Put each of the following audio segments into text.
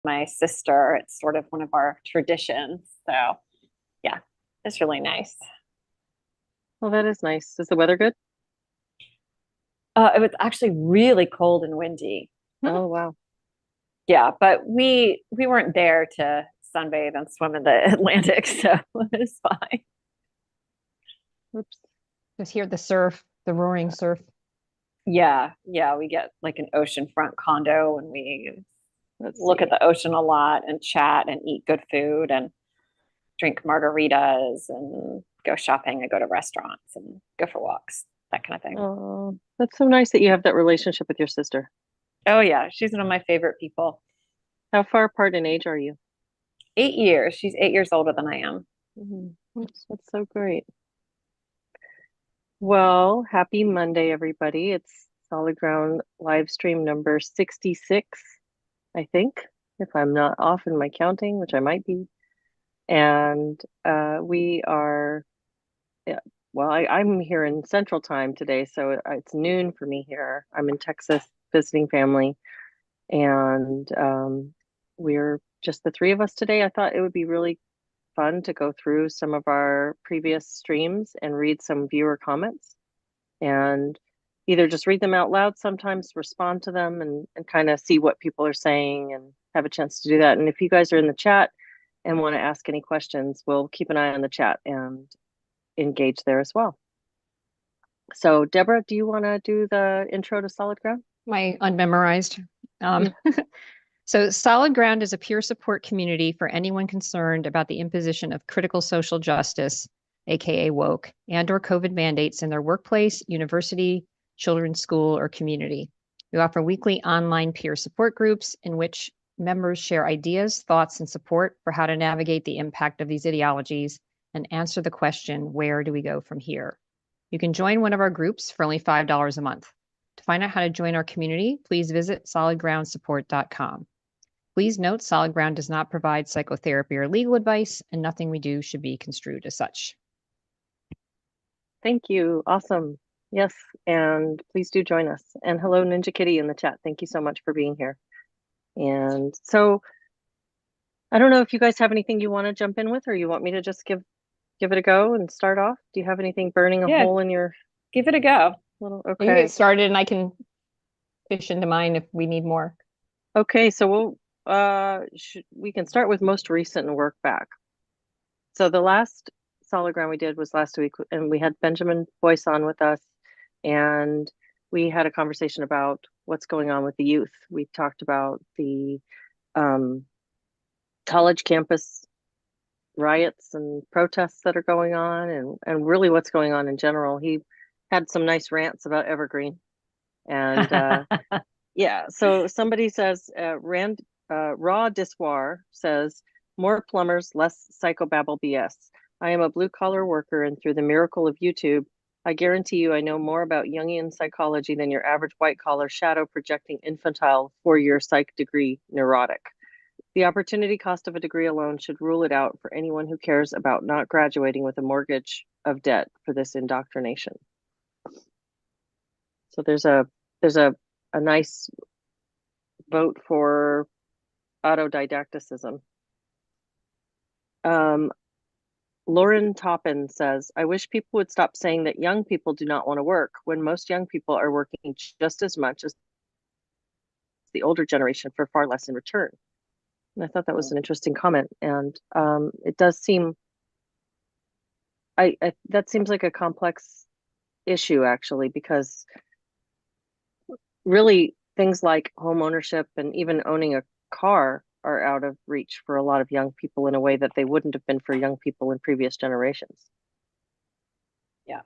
my sister. It's sort of one of our traditions. So yeah, it's really nice. Well, that is nice. Is the weather good? It was actually really cold and windy. Oh, wow. Yeah, but we weren't there to sunbathe and swim in the Atlantic, so it was fine. Oops. Just hear the surf, the roaring surf. Yeah, yeah, we get like an oceanfront condo and we Let's look at see. the ocean a lot and chat and eat good food and drink margaritas and go shopping and go to restaurants and go for walks, that kind of thing. Oh, that's so nice that you have that relationship with your sister. Oh yeah, she's one of my favorite people. How far apart in age are you? 8 years. She's 8 years older than I am. That's so great. Well, happy Monday, everybody. It's Solid Ground live stream number 66, I think, if I'm not off in my counting, which I might be. And we are, yeah, well, I'm here in Central Time today, so it's noon for me here. I'm in Texas visiting family, and we're just the three of us today. I thought it would be really fun to go through some of our previous streams and read some viewer comments and either just read them out loud, sometimes respond to them and kind of see what people are saying and have a chance to do that. And if you guys are in the chat and want to ask any questions, we'll keep an eye on the chat and engage there as well. So Deborah, do you want to do the intro to Solid Ground? My unmemorized. So Solid Ground is a peer support community for anyone concerned about the imposition of critical social justice, aka woke, and or COVID mandates in their workplace, university, children's school, or community. We offer weekly online peer support groups in which members share ideas, thoughts, and support for how to navigate the impact of these ideologies and answer the question, where do we go from here? You can join one of our groups for only $5 a month. To find out how to join our community, please visit solidgroundsupport.com. Please note Solid Ground does not provide psychotherapy or legal advice, and nothing we do should be construed as such. Thank you. Awesome. Yes, and please do join us. And hello, Ninja Kitty in the chat. Thank you so much for being here. And so I don't know if you guys have anything you want to jump in with, or you want me to just give it a go and start off. Do you have anything burning a Yeah, hole in your give it a go. little? You can Okay. get started and I can fish into mine if we need more. Okay, so we can start with most recent and work back. So the last Solid Ground we did was last week, and we had Benjamin Boyce on with us, and we had a conversation about what's going on with the youth. We talked about the college campus riots and protests that are going on, and really what's going on in general. He had some nice rants about Evergreen, and yeah. So somebody says, Raw Diswar says, more plumbers, less psychobabble BS. I am a blue collar worker, and through the miracle of YouTube, I guarantee you I know more about Jungian psychology than your average white collar shadow projecting infantile 4-year psych degree neurotic. The opportunity cost of a degree alone should rule it out for anyone who cares about not graduating with a mortgage of debt for this indoctrination. So there's a nice vote for autodidacticism. Lauren Toppin says, I wish people would stop saying that young people do not want to work when most young people are working just as much as the older generation for far less in return. And I thought that was an interesting comment. And it does seem, that seems like a complex issue actually, because really things like home ownership and even owning a car are out of reach for a lot of young people in a way that they wouldn't have been for young people in previous generations. Yeah.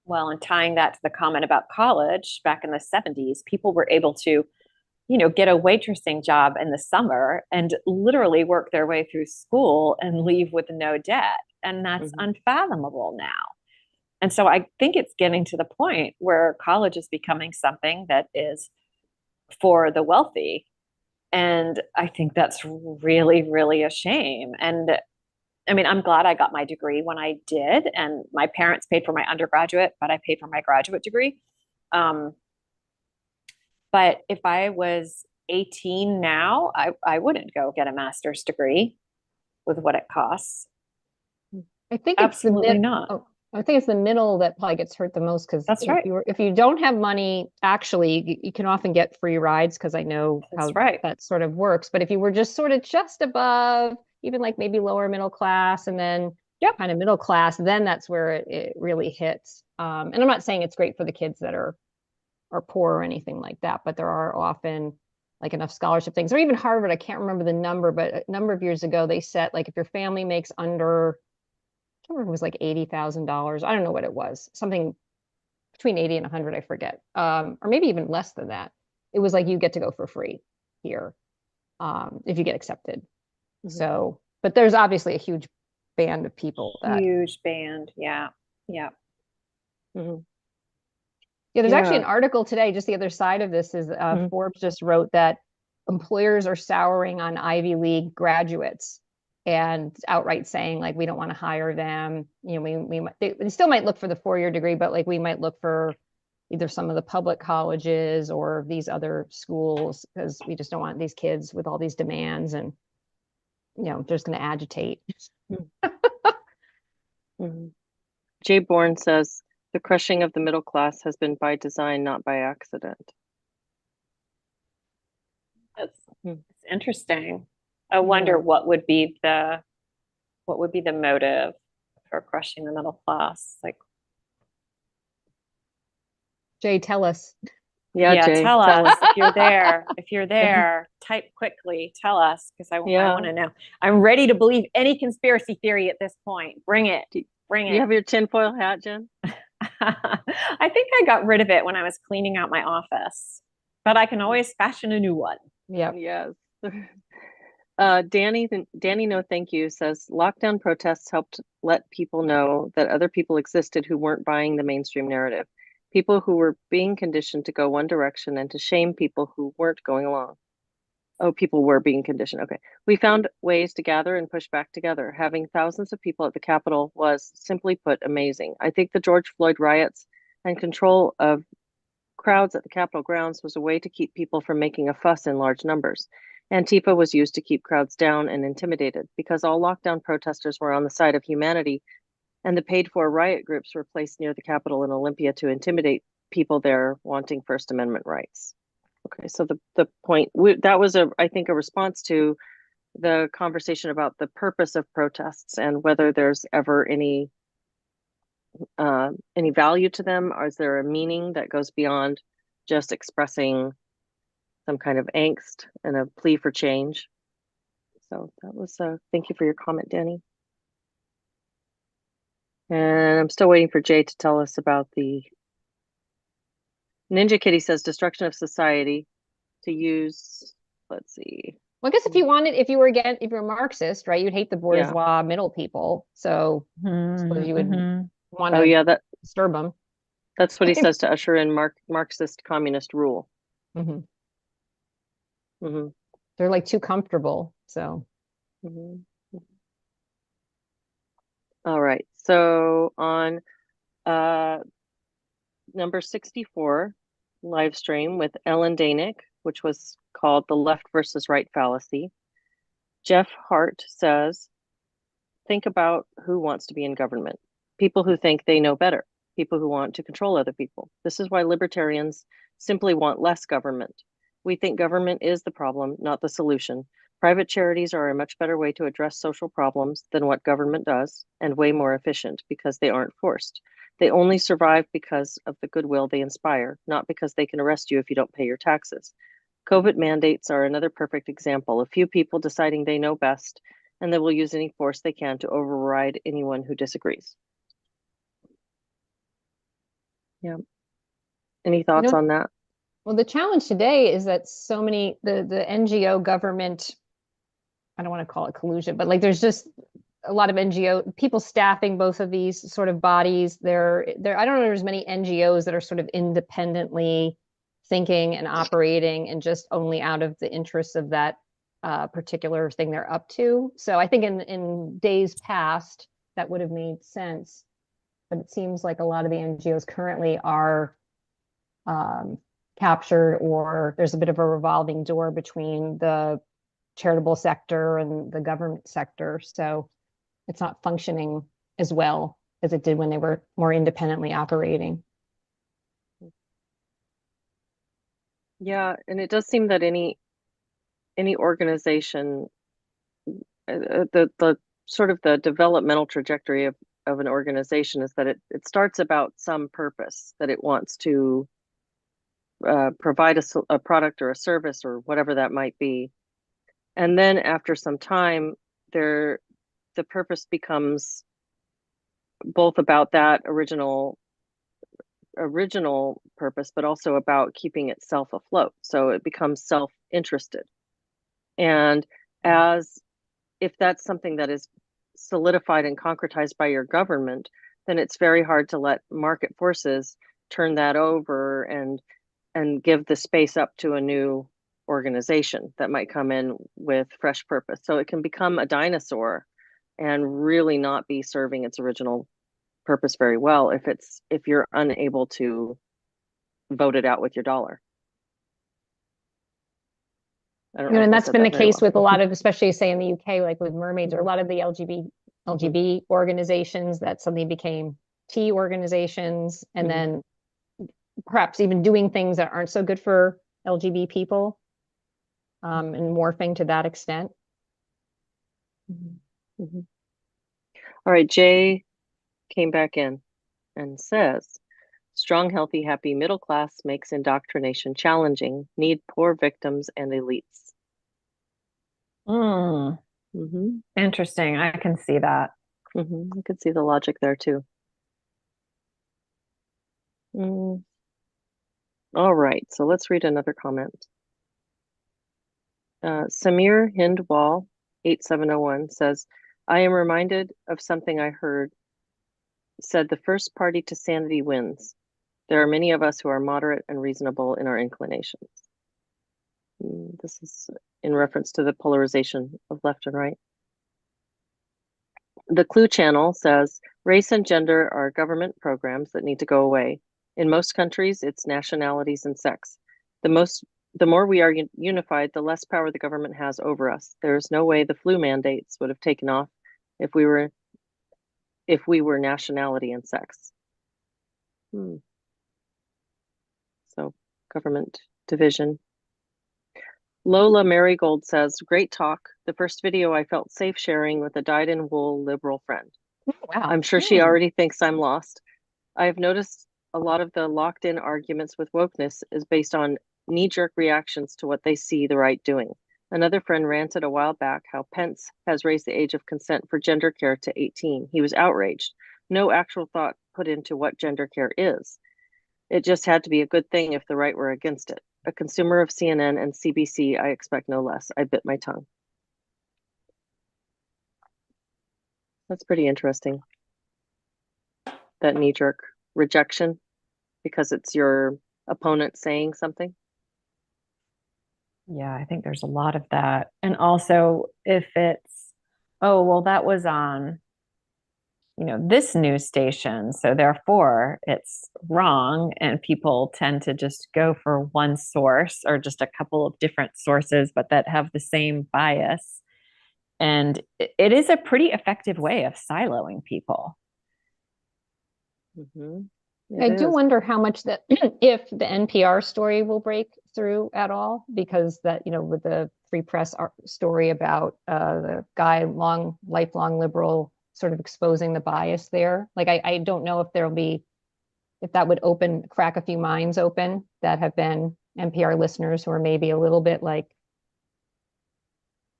Well, and tying that to the comment about college back in the 70s, people were able to, get a waitressing job in the summer and literally work their way through school and leave with no debt. And that's unfathomable now. And so I think it's getting to the point where college is becoming something that is for the wealthy. And I think that's really, really a shame. And I mean, I'm glad I got my degree when I did, and my parents paid for my undergraduate, but I paid for my graduate degree. But if I was 18 now, I wouldn't go get a master's degree with what it costs. I think it's the Absolutely mid. not. Oh, I think it's the middle that probably gets hurt the most because That's right. if you don't have money, actually, you can often get free rides because I know That's how right. that sort of works. But if you were just sort of just above, even like maybe lower middle class and then Yep. kind of middle class, then that's where it really hits. And I'm not saying it's great for the kids that are poor or anything like that, but there are often like enough scholarship things. Or even Harvard, I can't remember the number, but a number of years ago they set like if your family makes under, I can't remember if it was like $80,000. I don't know what it was. Something between 80 and 100, I forget. Or maybe even less than that. It was like you get to go for free here if you get accepted. So, but there's obviously a huge band of people that. Huge band. Yeah. Yeah. Mm-hmm. Yeah, there's actually Yeah. an article today, just the other side of this is Forbes just wrote that employers are souring on Ivy League graduates and outright saying like we don't want to hire them. You know, they still might look for the 4-year degree, but like we might look for either some of the public colleges or these other schools because we just don't want these kids with all these demands and just going to agitate. Mm-hmm. Jay Bourne says the crushing of the middle class has been by design, not by accident. It's interesting. I wonder Yeah. what would be the motive for crushing the middle class? Like, Jay, tell us. Yeah, Jay, tell tell us us. if you're there. If you're there, type quickly. Tell us because I Yeah. want to know. I'm ready to believe any conspiracy theory at this point. Bring it. Bring You it. have your tinfoil hat, Jen? I think I got rid of it when I was cleaning out my office, but I can always fashion a new one. Yeah. Yes. Danny, no thank you, says lockdown protests helped let people know that other people existed who weren't buying the mainstream narrative. People who were being conditioned to go one direction and to shame people who weren't going along. Oh, people were being conditioned. Okay. We found ways to gather and push back together. Having thousands of people at the Capitol was, simply put, amazing. I think the George Floyd riots and control of crowds at the Capitol grounds was a way to keep people from making a fuss in large numbers. Antifa was used to keep crowds down and intimidated because all lockdown protesters were on the side of humanity, and the paid-for riot groups were placed near the Capitol in Olympia to intimidate people there wanting First Amendment rights. Okay, so the point that was I think a response to the conversation about the purpose of protests and whether there's ever any value to them, or is there a meaning that goes beyond just expressing some kind of angst and a plea for change? So that was thank you for your comment, Danny. And I'm still waiting for Jay to tell us about the Ninja Kitty says destruction of society to use, let's see. Well, I guess if you were a Marxist, right, you'd hate the bourgeois middle people. So I suppose you would want to disturb them. That's what he says to usher in Marxist communist rule. They're like too comfortable. So. All right. So on number 64 live stream with Ellen Danick, which was called The Left versus Right Fallacy, Jeff Hart says, think about who wants to be in government. People who think they know better. People who want to control other people. This is why libertarians simply want less government. We think government is the problem, not the solution. Private charities are a much better way to address social problems than what government does, and way more efficient because they aren't forced. They only survive because of the goodwill they inspire, not because they can arrest you if you don't pay your taxes. COVID mandates are another perfect example. A few people deciding they know best, and they will use any force they can to override anyone who disagrees. Yeah. Any thoughts on that? Well, the challenge today is that so many the NGO government, I don't want to call it collusion, but like there's just a lot of NGO people staffing both of these sort of bodies. There I don't know there's many NGOs that are sort of independently thinking and operating and just only out of the interests of that particular thing they're up to. So I think in days past that would have made sense, but it seems like a lot of the NGOs currently are captured, or there's a bit of a revolving door between the charitable sector and the government sector. So it's not functioning as well as it did when they were more independently operating. Yeah, and it does seem that any organization, the sort of the developmental trajectory of an organization is that it starts about some purpose that it wants to provide a product or a service or whatever that might be. And then after some time, the purpose becomes both about that original purpose, but also about keeping itself afloat. So it becomes self-interested. And as if that's something that is solidified and concretized by your government, then it's very hard to let market forces turn that over and give the space up to a new organization that might come in with fresh purpose. So it can become a dinosaur and really not be serving its original purpose very well if you're unable to vote it out with your dollar. I don't know And if I that's said been that the very case well. with a lot of, especially say in the UK, like with mermaids or a lot of the LGBT organizations that suddenly became T organizations, and then perhaps even doing things that aren't so good for LGBT people, and morphing to that extent. All right, Jay came back in and says, strong, healthy, happy middle class makes indoctrination challenging, need poor victims and elites. Interesting. I can see that. I could see the logic there too. All right, so let's read another comment. Samir Hindwal 8701 says, I am reminded of something I heard said the first party to sanity wins. There are many of us who are moderate and reasonable in our inclinations. This is in reference to the polarization of left and right. The Clue Channel says, race and gender are government programs that need to go away. In most countries, it's nationalities and sex. The more we are unified, the less power the government has over us. There is no way the flu mandates would have taken off if we were nationality and sex. So government division. Lola Marigold says, great talk. The first video I felt safe sharing with a dyed-in-wool liberal friend. Wow. I'm sure she already thinks I'm lost. I have noticed a lot of the locked-in arguments with wokeness is based on knee-jerk reactions to what they see the right doing. Another friend ranted a while back how Pence has raised the age of consent for gender care to 18. He was outraged. No actual thought put into what gender care is. It just had to be a good thing if the right were against it. A consumer of CNN and CBC, I expect no less. I bit my tongue. That's pretty interesting. That knee-jerk rejection because it's your opponent saying something. Yeah, I think there's a lot of that. And also if it's, oh, well, that was on, this news station, so therefore it's wrong, and people tend to just go for one source or just a couple of different sources, but that have the same bias. And it is a pretty effective way of siloing people. I do wonder how much that if the NPR story will break through at all, because that, with the Free Press story about the guy, lifelong liberal, sort of exposing the bias there. Like, I don't know if if that would crack a few minds open that have been NPR listeners who are maybe a little bit like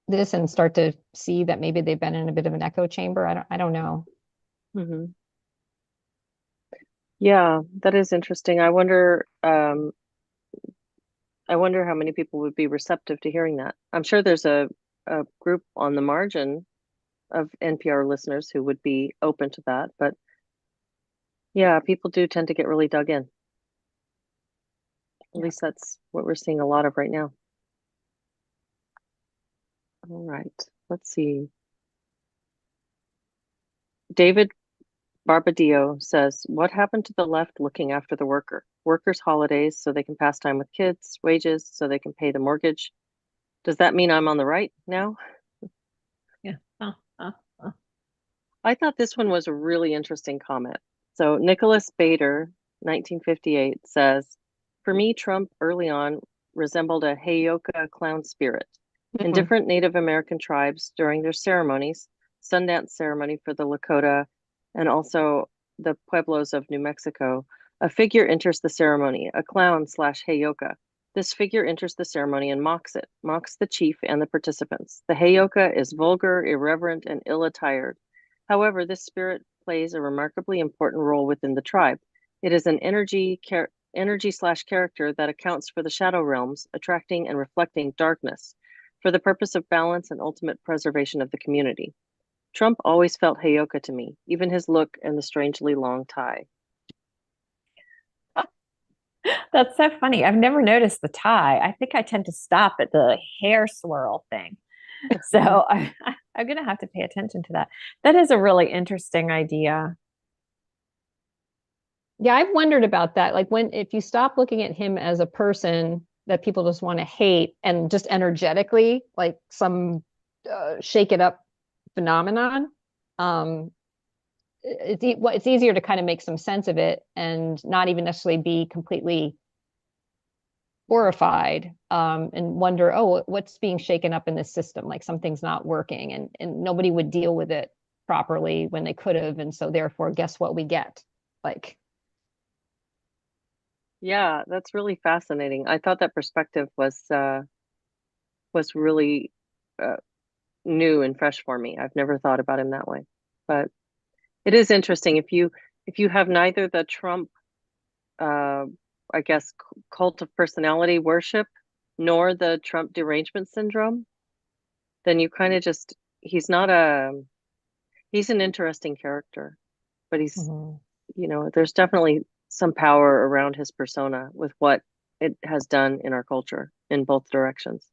this and start to see that maybe they've been in a bit of an echo chamber. I don't know. Yeah, that is interesting. I wonder how many people would be receptive to hearing that. I'm sure there's a group on the margin of NPR listeners who would be open to that, but yeah, people do tend to get really dug in. At least that's what we're seeing a lot of right now. All right, let's see. David Barbadillo says, what happened to the left looking after the worker? workers' holidays so they can pass time with kids, wages so they can pay the mortgage. Does that mean I'm on the right now? Yeah. I thought this one was a really interesting comment. So Nicholas Bader, 1958, says, "For me, Trump early on resembled a Heyoka clown spirit. In Mhm. different Native American tribes during their ceremonies, Sundance ceremony for the Lakota, and also the Pueblos of New Mexico, a figure enters the ceremony, a clown slash Heyoka. This figure enters the ceremony and mocks it, mocks the chief and the participants. The Heyoka is vulgar, irreverent, and ill-attired. However, this spirit plays a remarkably important role within the tribe. It is an energy slash character that accounts for the shadow realms, attracting and reflecting darkness for the purpose of balance and ultimate preservation of the community. Trump always felt Heyoka to me, even his look and the strangely long tie." That's so funny. I've never noticed the tie. I think I tend to stop at the hair swirl thing. So I'm going to have to pay attention to that. That is a really interesting idea. Yeah, I've wondered about that. Like if you stop looking at him as a person that people just want to hate and just energetically, like some shake it up phenomenon, um, it's easier to kind of make some sense of it and not even necessarily be completely horrified and wonder, oh, what's being shaken up in this system? Like something's not working, and nobody would deal with it properly when they could have, and so therefore, guess what we get? Like, Yeah, that's really fascinating. I thought that perspective was really uh, new and fresh for me. I've never thought about him that way. But it is interesting if you have neither the Trump uh, I guess cult of personality worship nor the Trump derangement syndrome, then you kind of just he's an interesting character, but he's, mhm. there's definitely some power around his persona with what it has done in our culture in both directions.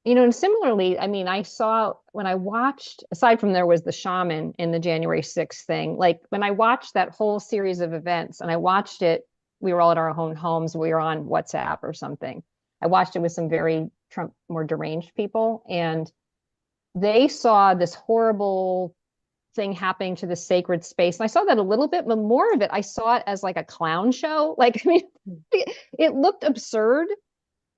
And similarly, I mean, I saw when I watched, aside from there was the shaman in the January 6th thing, like when I watched that whole series of events and I watched it, we were all at our own homes, we were on WhatsApp or something. I watched it with some very Trump, more deranged people, and they saw this horrible thing happening to the sacred space. And I saw that a little bit, but more of it, I saw it as like a clown show. Like, I mean, it looked absurd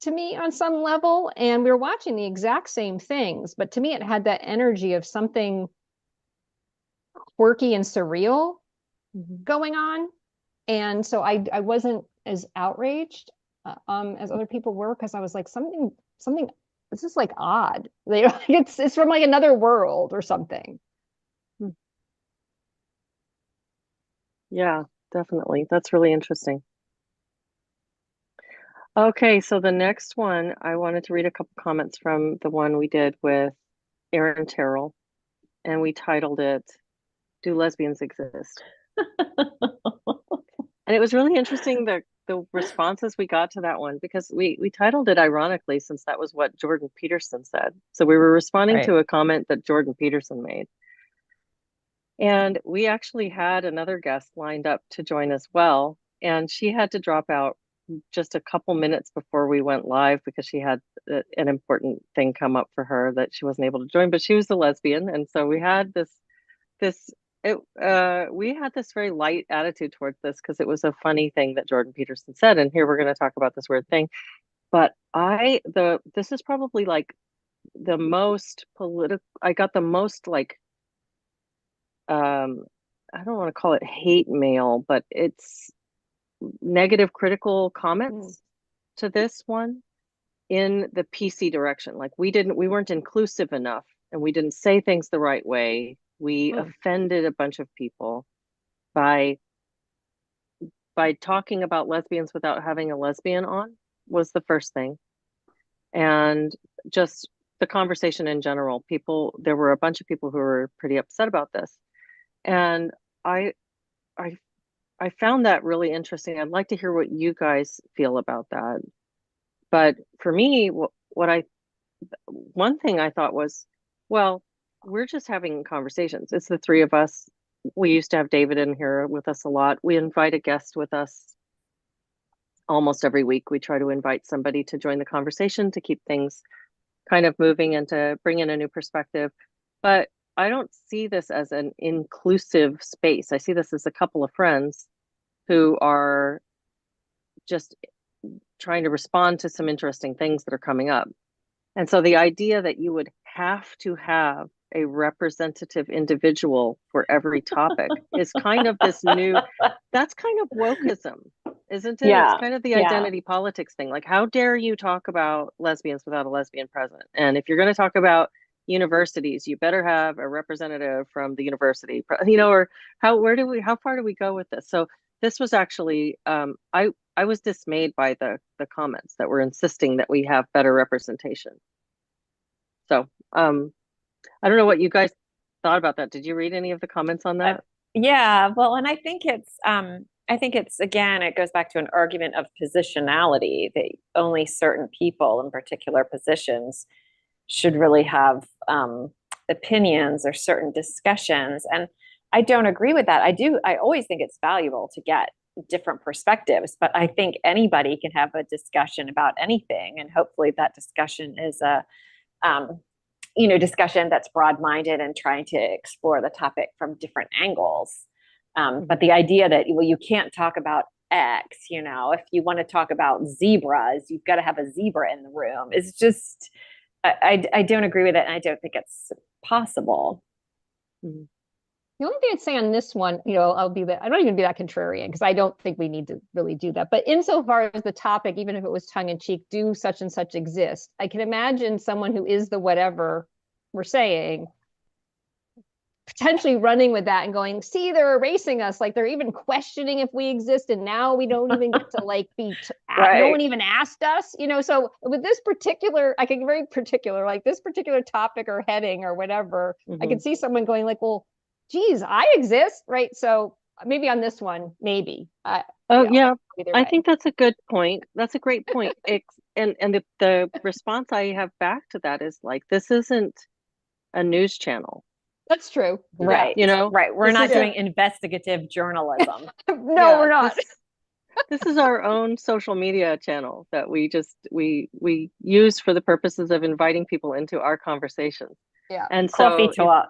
to me on some level, and we were watching the exact same things, but to me it had that energy of something quirky and surreal Mhm. going on, and so I wasn't as outraged as other people were, because I was like, something this is like odd. It's from like another world or something. Hmm. Yeah, definitely. That's really interesting. Okay, so the next one, I wanted to read a couple comments from the one we did with Aaron Terrell, and we titled it, "Do Lesbians Exist?" And it was really interesting the responses we got to that one because we titled it ironically since that was what Jordan Peterson said. So we were responding Right. to a comment that Jordan Peterson made. And we actually had another guest lined up to join as well, and she had to drop out just a couple minutes before we went live because she had an important thing come up for her that she wasn't able to join, but she was a lesbian, and so we had this we had this very light attitude towards this because it was a funny thing that Jordan Peterson said, and here we're going to talk about this weird thing. But this is probably like the most political. I got the most like I don't want to call it hate mail, but it's negative critical Mm. comments to this one in the PC direction. Like we weren't inclusive enough and we didn't say things the right way. We Mm. offended a bunch of people by talking about lesbians without having a lesbian on was the first thing. And just the conversation in general, there were a bunch of people who were pretty upset about this. And I I I found that really interesting. I'd like to hear what you guys feel about that. But for me, one thing I thought was, well, we're just having conversations. It's the three of us. we used to have David in here with us a lot. We invite a guest with us almost every week. We try to invite somebody to join the conversation to keep things kind of moving and to bring in a new perspective. But I don't see this as an inclusive space. I see this as a couple of friends who are just trying to respond to some interesting things that are coming up. And so the idea that you would have to have a representative individual for every topic is kind of this new, that's kind of wokeism, isn't it? Yeah. It's kind of the Yeah. identity politics thing. Like, how dare you talk about lesbians without a lesbian present? And if you're going to talk about universities, you better have a representative from the university, or how far do we go with this? So this was actually, I was dismayed by the comments that were insisting that we have better representation. So I don't know what you guys thought about that. Did you read any of the comments on that? Yeah, well, and I think it's again, it goes back to an argument of positionality that only certain people in particular positions should really have opinions or certain discussions. And I don't agree with that. I always think it's valuable to get different perspectives, but I think anybody can have a discussion about anything. And hopefully that discussion is a um, discussion that's broad-minded and trying to explore the topic from different angles. But the idea that, well, you can't talk about X, if you want to talk about zebras, you've got to have a zebra in the room. It's just, I don't agree with it, and I don't think it's possible. The only thing I'd say on this one, I don't even be that contrarian because I don't think we need to really do that. But insofar as the topic, even if it was tongue in cheek, do such and such exist? I can imagine someone who is the whatever we're saying potentially running with that and going, see, they're erasing us. Like they're even questioning if we exist. And now we don't even get to Right. No one even asked us, so with this particular, I can get very particular, like this particular topic or heading or whatever, I can see someone going like, well, geez, I exist, right? So maybe on this one, maybe. Yeah, I think that's a good point. That's a great point. And the response I have back to that is like, this isn't a news channel. That's true. Right. Yeah. Right. We're not doing investigative journalism. No, we're not. This is our own social media channel that we use for the purposes of inviting people into our conversations. Yeah. And coffee talk.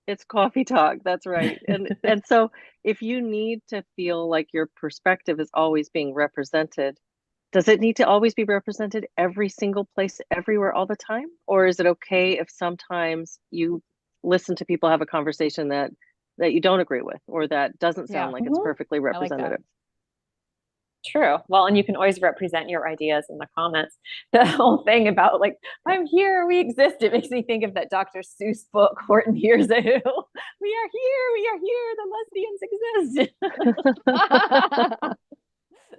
It's coffee talk. That's right. And so if you need to feel like your perspective is always being represented, does it need to always be represented every single place, everywhere, all the time? Or is it okay if sometimes you listen to people have a conversation that you don't agree with, or that doesn't sound like it's perfectly representative? Like True. Well, and you can always represent your ideas in the comments. The whole thing about like, I'm here, we exist. It makes me think of that Dr. Seuss book, Horton Hears a Who. We are here, the lesbians exist.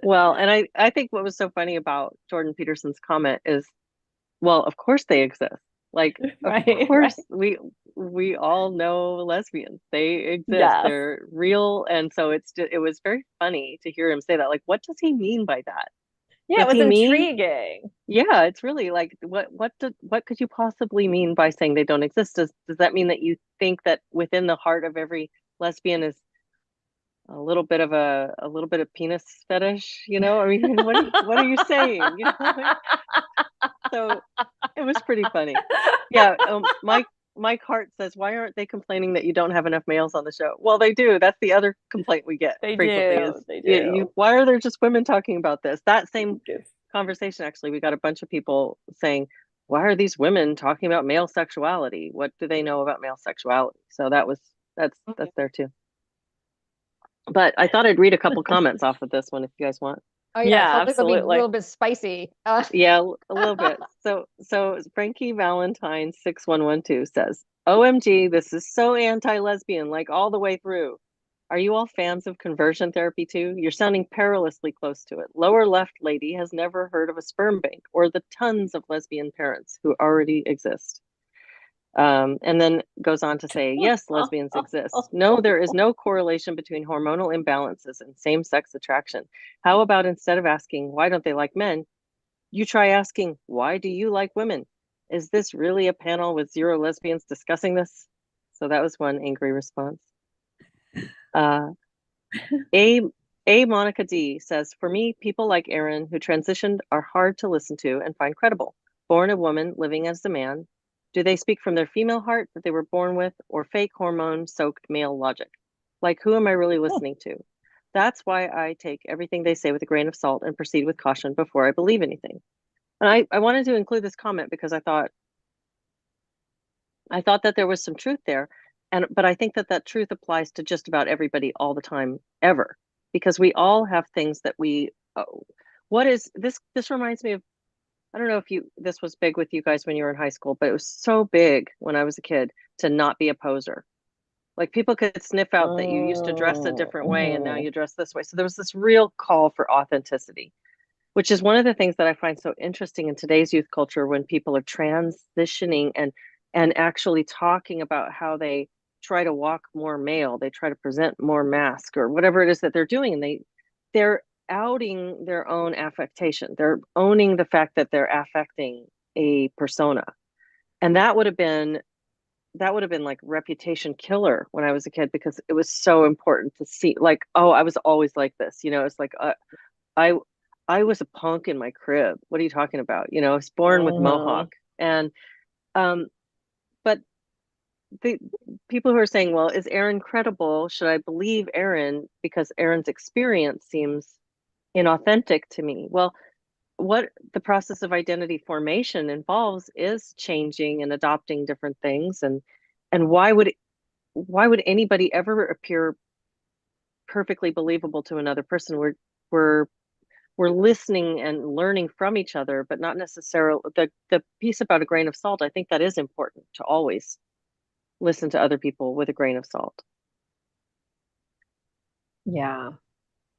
Well, and I think what was so funny about Jordan Peterson's comment is, well, of course they exist. Like, of course, we all know lesbians. They exist. Yes. They're real. And so it was very funny to hear him say that. Like, what does he mean by that? Yeah, does it was intriguing. Yeah, it's really like, what could you possibly mean by saying they don't exist? Does that mean that you think that within the heart of every lesbian is a little bit of penis fetish? I mean, what are you saying? So it was pretty funny. Yeah. Mike Hart says, why aren't they complaining that you don't have enough males on the show? Well, they do. That's the other complaint we get frequently. They do. Why are there just women talking about this? That same conversation, actually, we got a bunch of people saying, why are these women talking about male sexuality? What do they know about male sexuality? So that's there too. But I thought I'd read a couple comments off of this one if you guys want. Oh yeah, absolutely. Be a little bit spicy. Yeah, a little bit. So Frankie Valentine 6112 says, "OMG, this is so anti-lesbian, like all the way through. Are you all fans of conversion therapy too? You're sounding perilously close to it. Lower left lady has never heard of a sperm bank or the tons of lesbian parents who already exist." And then goes on to say, yes, lesbians exist. No, there is no correlation between hormonal imbalances and same-sex attraction. How about instead of asking, why don't they like men, you try asking, why do you like women? Is this really a panel with 0 lesbians discussing this? So that was one angry response. Uh, a A Monica D says, for me, people like Aaron who transitioned are hard to listen to and find credible. Born a woman, living as a man. Do they speak from their female heart that they were born with, or fake hormone-soaked male logic? Like, who am I really listening to? That's why I take everything they say with a grain of salt and proceed with caution before I believe anything. And I wanted to include this comment because I thought that there was some truth there. But I think that that truth applies to just about everybody all the time, ever, because we all have things that what is this? This reminds me of, I don't know if this was big with you guys when you were in high school, but it was so big when I was a kid to not be a poser. Like, people could sniff out that you used to dress a different way and now Mm-hmm. you dress this way. So there was this real call for authenticity, which is one of the things that I find so interesting in today's youth culture, when people are transitioning and actually talking about how they try to walk more male, they try to present more mask or whatever it is that they're doing, and they're outing their own affectation. They're owning the fact that they're affecting a persona. And that would have been like reputation killer when I was a kid, because it was so important to see, like, oh, I was always like this. It's like, I I was a punk in my crib. What are you talking about? I was born with Mm-hmm. mohawk. And um but the people who are saying, well, is Aaron credible? Should I believe Aaron because Aaron's experience seems inauthentic to me? Well, what the process of identity formation involves is changing and adopting different things. And why would anybody ever appear perfectly believable to another person? We're we're listening and learning from each other, but not necessarily the piece about a grain of salt. I think that is important, to always listen to other people with a grain of salt. Yeah.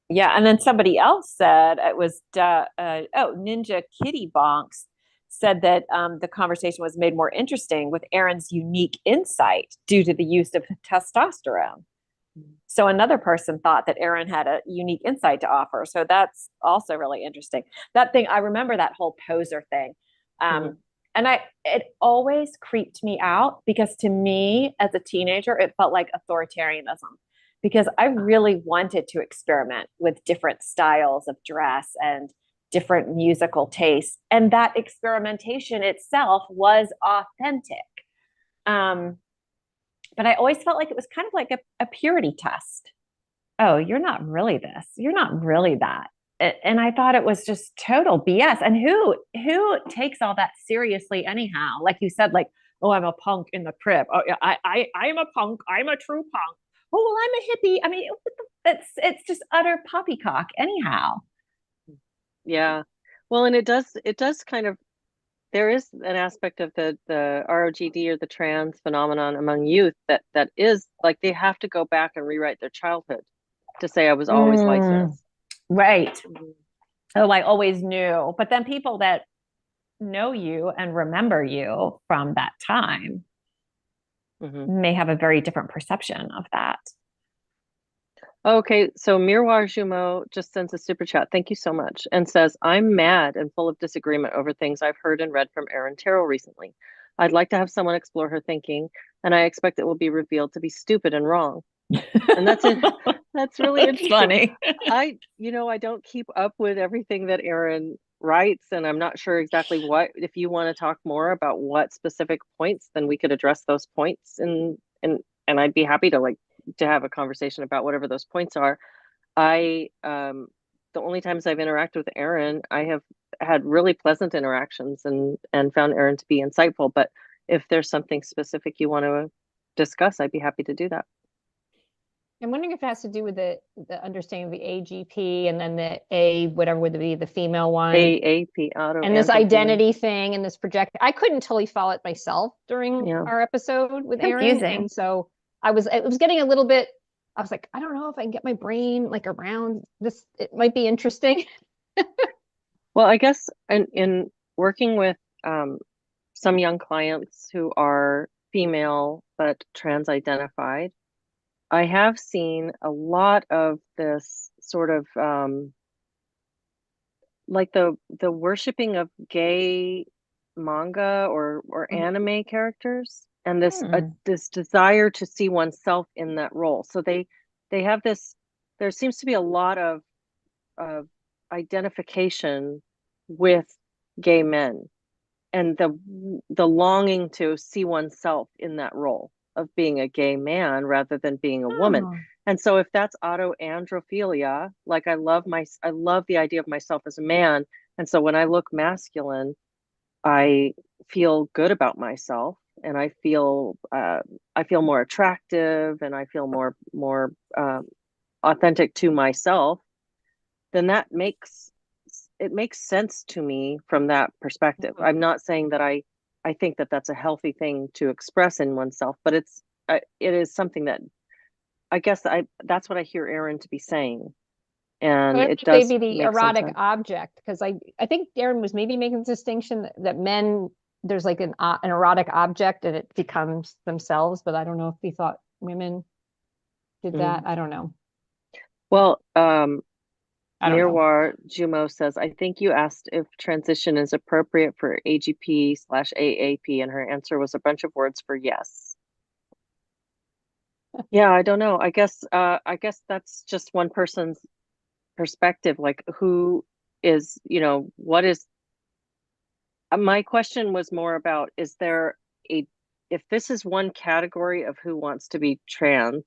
Yeah. And then somebody else said it was, Ninja Kitty Bonks said that the conversation was made more interesting with Aaron's unique insight due to the use of testosterone. So another person thought that Aaron had a unique insight to offer. So that's also really interesting. That thing, I remember that whole poser thing. Mm-hmm. And it always creeped me out because to me as a teenager, it felt like authoritarianism because I really wanted to experiment with different styles of dress and different musical tastes. And that experimentation itself was authentic. Um, but I always felt like it was kind of like a purity test. Oh, you're not really this. You're not really that. And I thought it was just total BS. And who takes all that seriously anyhow? Like you said, like, oh, I'm a punk in the crib. Oh, yeah, I'm a punk. I'm a true punk. Oh, well, I'm a hippie. I mean, it's just utter poppycock anyhow. Yeah. Well, and it does kind of, there is an aspect of the ROGD, or the trans phenomenon among youth, that is like they have to go back and rewrite their childhood to say I was always like Mm, this. right. Mhm. Oh, I always knew. But then people that know you and remember you from that time Mhm. may have a very different perception of that. Okay, so Mirwar Jumo just sends a super chat. Thank you so much. And says, I'm mad and full of disagreement over things I've heard and read from Erin Terrell recently. I'd like to have someone explore her thinking, and I expect it will be revealed to be stupid and wrong. And that's it. That's really That's interesting. funny. I don't keep up with everything that Erin writes, and I'm not sure exactly what, if you want to talk more about what specific points, then we could address those points, and I'd be happy to to have a conversation about whatever those points are. I The only times I've interacted with Erin, I have had really pleasant interactions and found Erin to be insightful. But if there's something specific you want to discuss, I'd be happy to do that. I'm wondering if it has to do with the understanding of the AGP and then the A, whatever would be the female one, AAP, auto and this androgen. identity thing and this project. I couldn't totally follow it myself during Yeah. our episode with Aaron, Confusing. and so it was getting a little bit. I was like, I don't know if I can get my brain like around this. It might be interesting. Well, I guess in working with um, some young clients who are female but trans identified, I have seen a lot of this sort of like the worshiping of gay manga or anime characters, and Hmm. this desire to see oneself in that role. So they have this, there seems to be a lot of identification with gay men and the longing to see oneself in that role of being a gay man rather than being a woman. Oh. And so if that's autoandrophilia, like I love the idea of myself as a man. And so when I look masculine, I feel good about myself and I feel more attractive and I feel more authentic to myself, then it makes sense to me from that perspective. I'm not saying that I think that that's a healthy thing to express in oneself, but it is something that I guess that's what I hear Aaron to be saying, and But it does maybe the make some erotic sense. object, because I think Darren was maybe making the distinction that men, there's like an erotic object and it becomes themselves, but I don't know if he thought women did that. Mm. I don't know. Well, I don't know. Mirwar Jumo says, I think you asked if transition is appropriate for AGP/AAP, and her answer was a bunch of words for yes. Yeah, I don't know. I guess that's just one person's perspective. Like who is, what is my question was more about, is there a, if this is one category of who wants to be trans,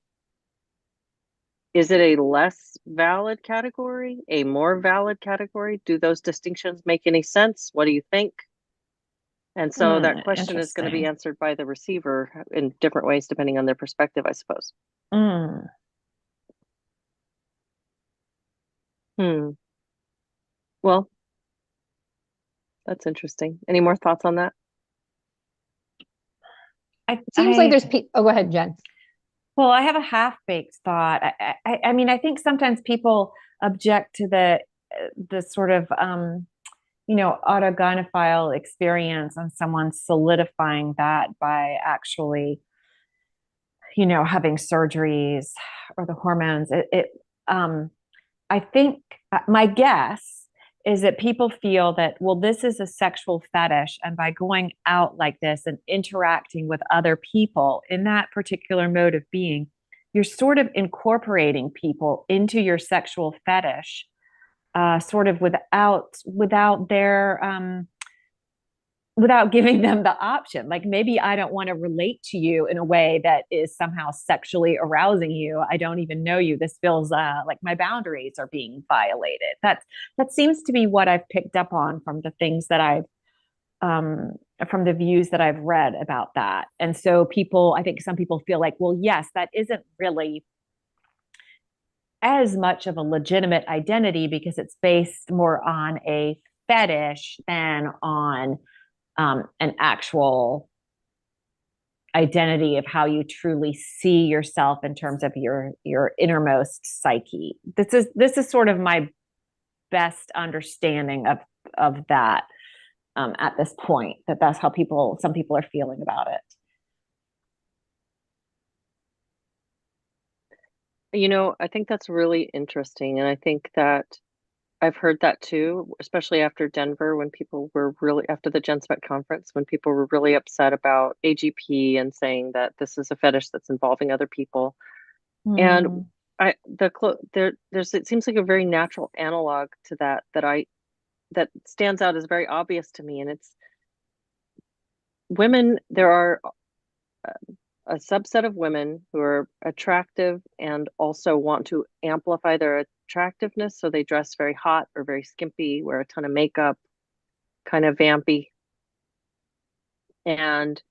is it a less valid category, a more valid category? Do those distinctions make any sense? What do you think? And so that question is going to be Interesting. answered by the receiver in different ways, depending on their perspective, I suppose. Mm. Hmm. Well, that's interesting. Any more thoughts on that? It seems like I there's oh, go ahead, Jen. well, I have a half-baked thought. I mean, I think sometimes people object to the sort of autogynephile experience and someone solidifying that by actually, having surgeries or the hormones. I think my guess is that people feel that, well, this is a sexual fetish. And by going out like this and interacting with other people in that particular mode of being, you're sort of incorporating people into your sexual fetish, sort of without their without giving them the option. Like maybe I don't want to relate to you in a way that is somehow sexually arousing you. I don't even know you. This feels like my boundaries are being violated. That seems to be what I've picked up on from the things that I've um, from the views that I've read about that. And so I think some people feel like, well, yes, that isn't really as much of a legitimate identity because it's based more on a fetish than on an actual identity of how you truly see yourself in terms of your innermost psyche. This is sort of my best understanding of that at this point. That's how some people are feeling about it. I think that's really interesting. And I think that I've heard that too, especially after Denver, when people were really, after the GenSpec conference, when people were really upset about AGP and saying that this is a fetish that's involving other people. And Hmm. it seems like a very natural analog to that stands out as very obvious to me. And it's women, there are a subset of women who are attractive and also want to amplify their attractiveness. So they dress very hot or very skimpy, wear a ton of makeup, kind of vampy. And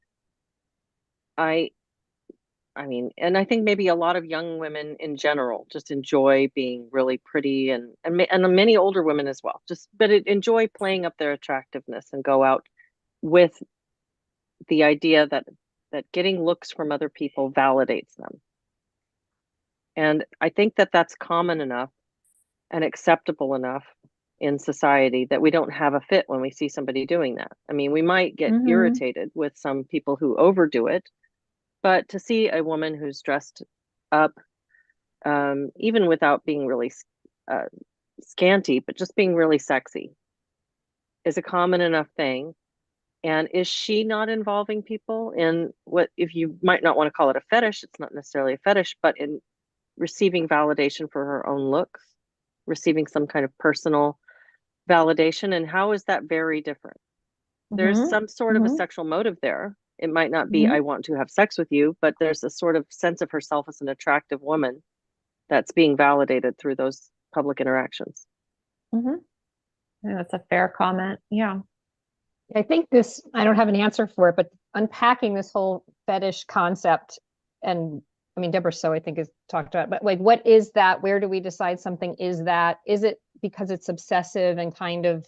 I, I mean, and I think maybe a lot of young women in general just enjoy being really pretty and many older women as well, enjoy playing up their attractiveness and go out with the idea that getting looks from other people validates them. And I think that that's common enough and acceptable enough in society that we don't have a fit when we see somebody doing that. I mean, we might get Mm-hmm. irritated with some people who overdo it, but to see a woman who's dressed up, even without being really uh, scanty, but just being really sexy, is a common enough thing. And is she not involving people in what, if you might not want to call it a fetish, it's not necessarily a fetish, but in receiving validation for her own looks, receiving some kind of personal validation. And how is that very different? There's Mm-hmm. some sort of a Mm-hmm. sexual motive there. It might not be, Mm-hmm. I want to have sex with you, but there's a sort of sense of herself as an attractive woman that's being validated through those public interactions. Mm-hmm. Yeah, that's a fair comment. Yeah. I think this, I don't have an answer for it, but unpacking this whole fetish concept, and I mean, Deborah So I think has talked about, but like, what is that? Where do we decide something is that? Is it because it's obsessive and kind of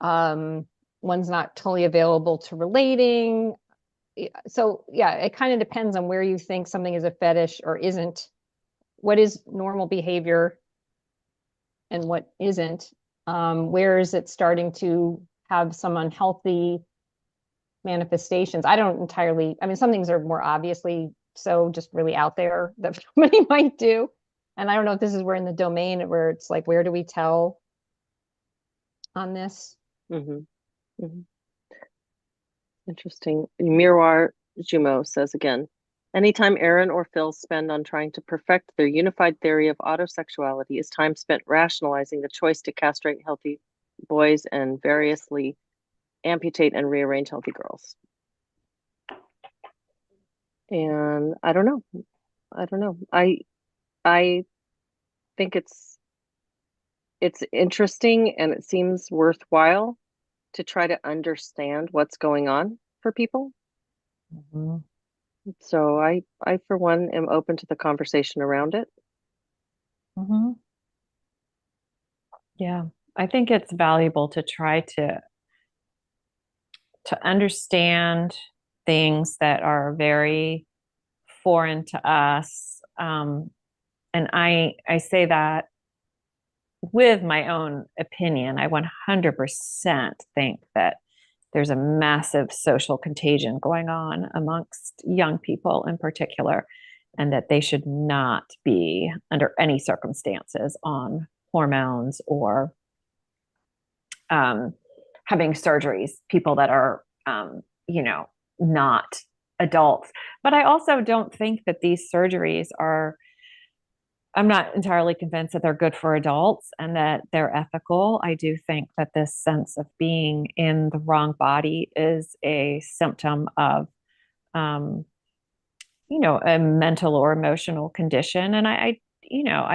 um, one's not totally available to relating? So yeah, it kind of depends on where you think something is a fetish or isn't. What is normal behavior and what isn't? Where is it starting to have some unhealthy manifestations? I don't entirely, I mean, some things are more obviously so just really out there that somebody might do. And I don't know if this is where in the domain where it's like, where do we tell on this? Mm-hmm. Mm-hmm. Interesting. Miroir Jumeau says again, anytime Aaron or Phil spend on trying to perfect their unified theory of autosexuality is time spent rationalizing the choice to castrate healthy boys and variously amputate and rearrange healthy girls. And I don't know. I don't know. I think it's interesting and it seems worthwhile to try to understand what's going on for people. Mm-hmm. So I for one am open to the conversation around it. Mm-hmm. Yeah. I think it's valuable to try to understand things that are very foreign to us. And I say that with my own opinion. I 100% think that there's a massive social contagion going on amongst young people in particular, and that they should not be under any circumstances on hormones or um, having surgeries, people that are, not adults. But I also don't think that these surgeries are, I'm not entirely convinced that they're good for adults and that they're ethical. I do think that this sense of being in the wrong body is a symptom of, um, a mental or emotional condition. And I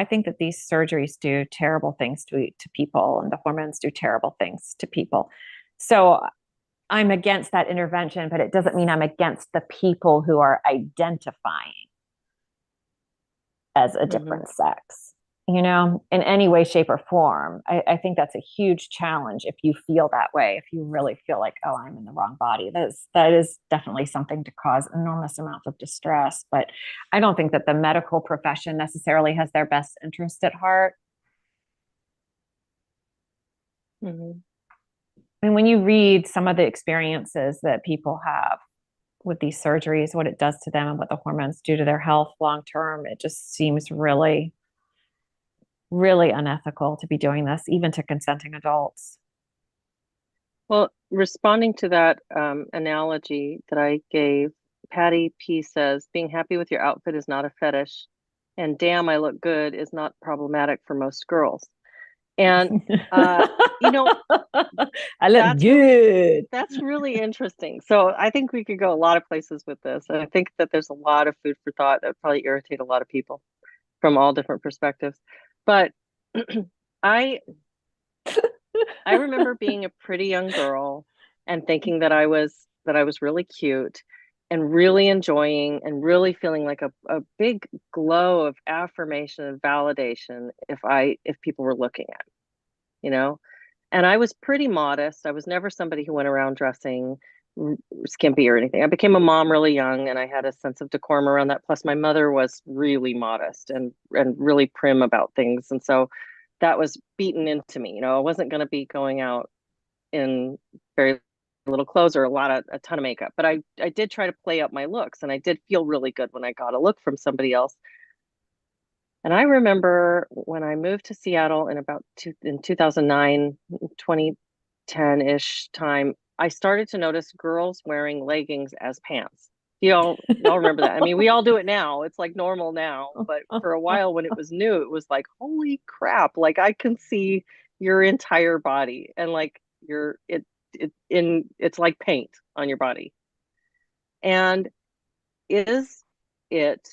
think that these surgeries do terrible things to people, and the hormones do terrible things to people. So I'm against that intervention, but it doesn't mean I'm against the people who are identifying as a Mm-hmm. different sex, in any way, shape, or form. I think that's a huge challenge if you feel that way, if you really feel like, oh, I'm in the wrong body. That is definitely something to cause enormous amounts of distress. But I don't think that the medical profession necessarily has their best interest at heart. Mm-hmm. And when you read some of the experiences that people have with these surgeries, what it does to them and what the hormones do to their health long term, it just seems really, really unethical to be doing this, even to consenting adults. Well, responding to that analogy that I gave, Patty P says, being happy with your outfit is not a fetish, and damn, I look good is not problematic for most girls. And you know, I look good. that's really interesting. So I think we could go a lot of places with this. And I think that there's a lot of food for thought that would probably irritate a lot of people from all different perspectives. But I I remember being a pretty young girl and thinking that I was really cute and really enjoying and really feeling like a big glow of affirmation and validation if people were looking at me, you know? And I was pretty modest. I was never somebody who went around dressing skimpy or anything. I became a mom really young and I had a sense of decorum around that. Plus my mother was really modest and really prim about things. And so that was beaten into me. I wasn't going to be going out in very little clothes or a ton of makeup, but I did try to play up my looks and I did feel really good when I got a look from somebody else. And I remember when I moved to Seattle in 2009, 2010-ish time, I started to notice girls wearing leggings as pants. Y'all remember that? I mean, we all do it now. It's like normal now, but for a while when it was new, it was like, holy crap, like I can see your entire body and like it's like paint on your body. And is it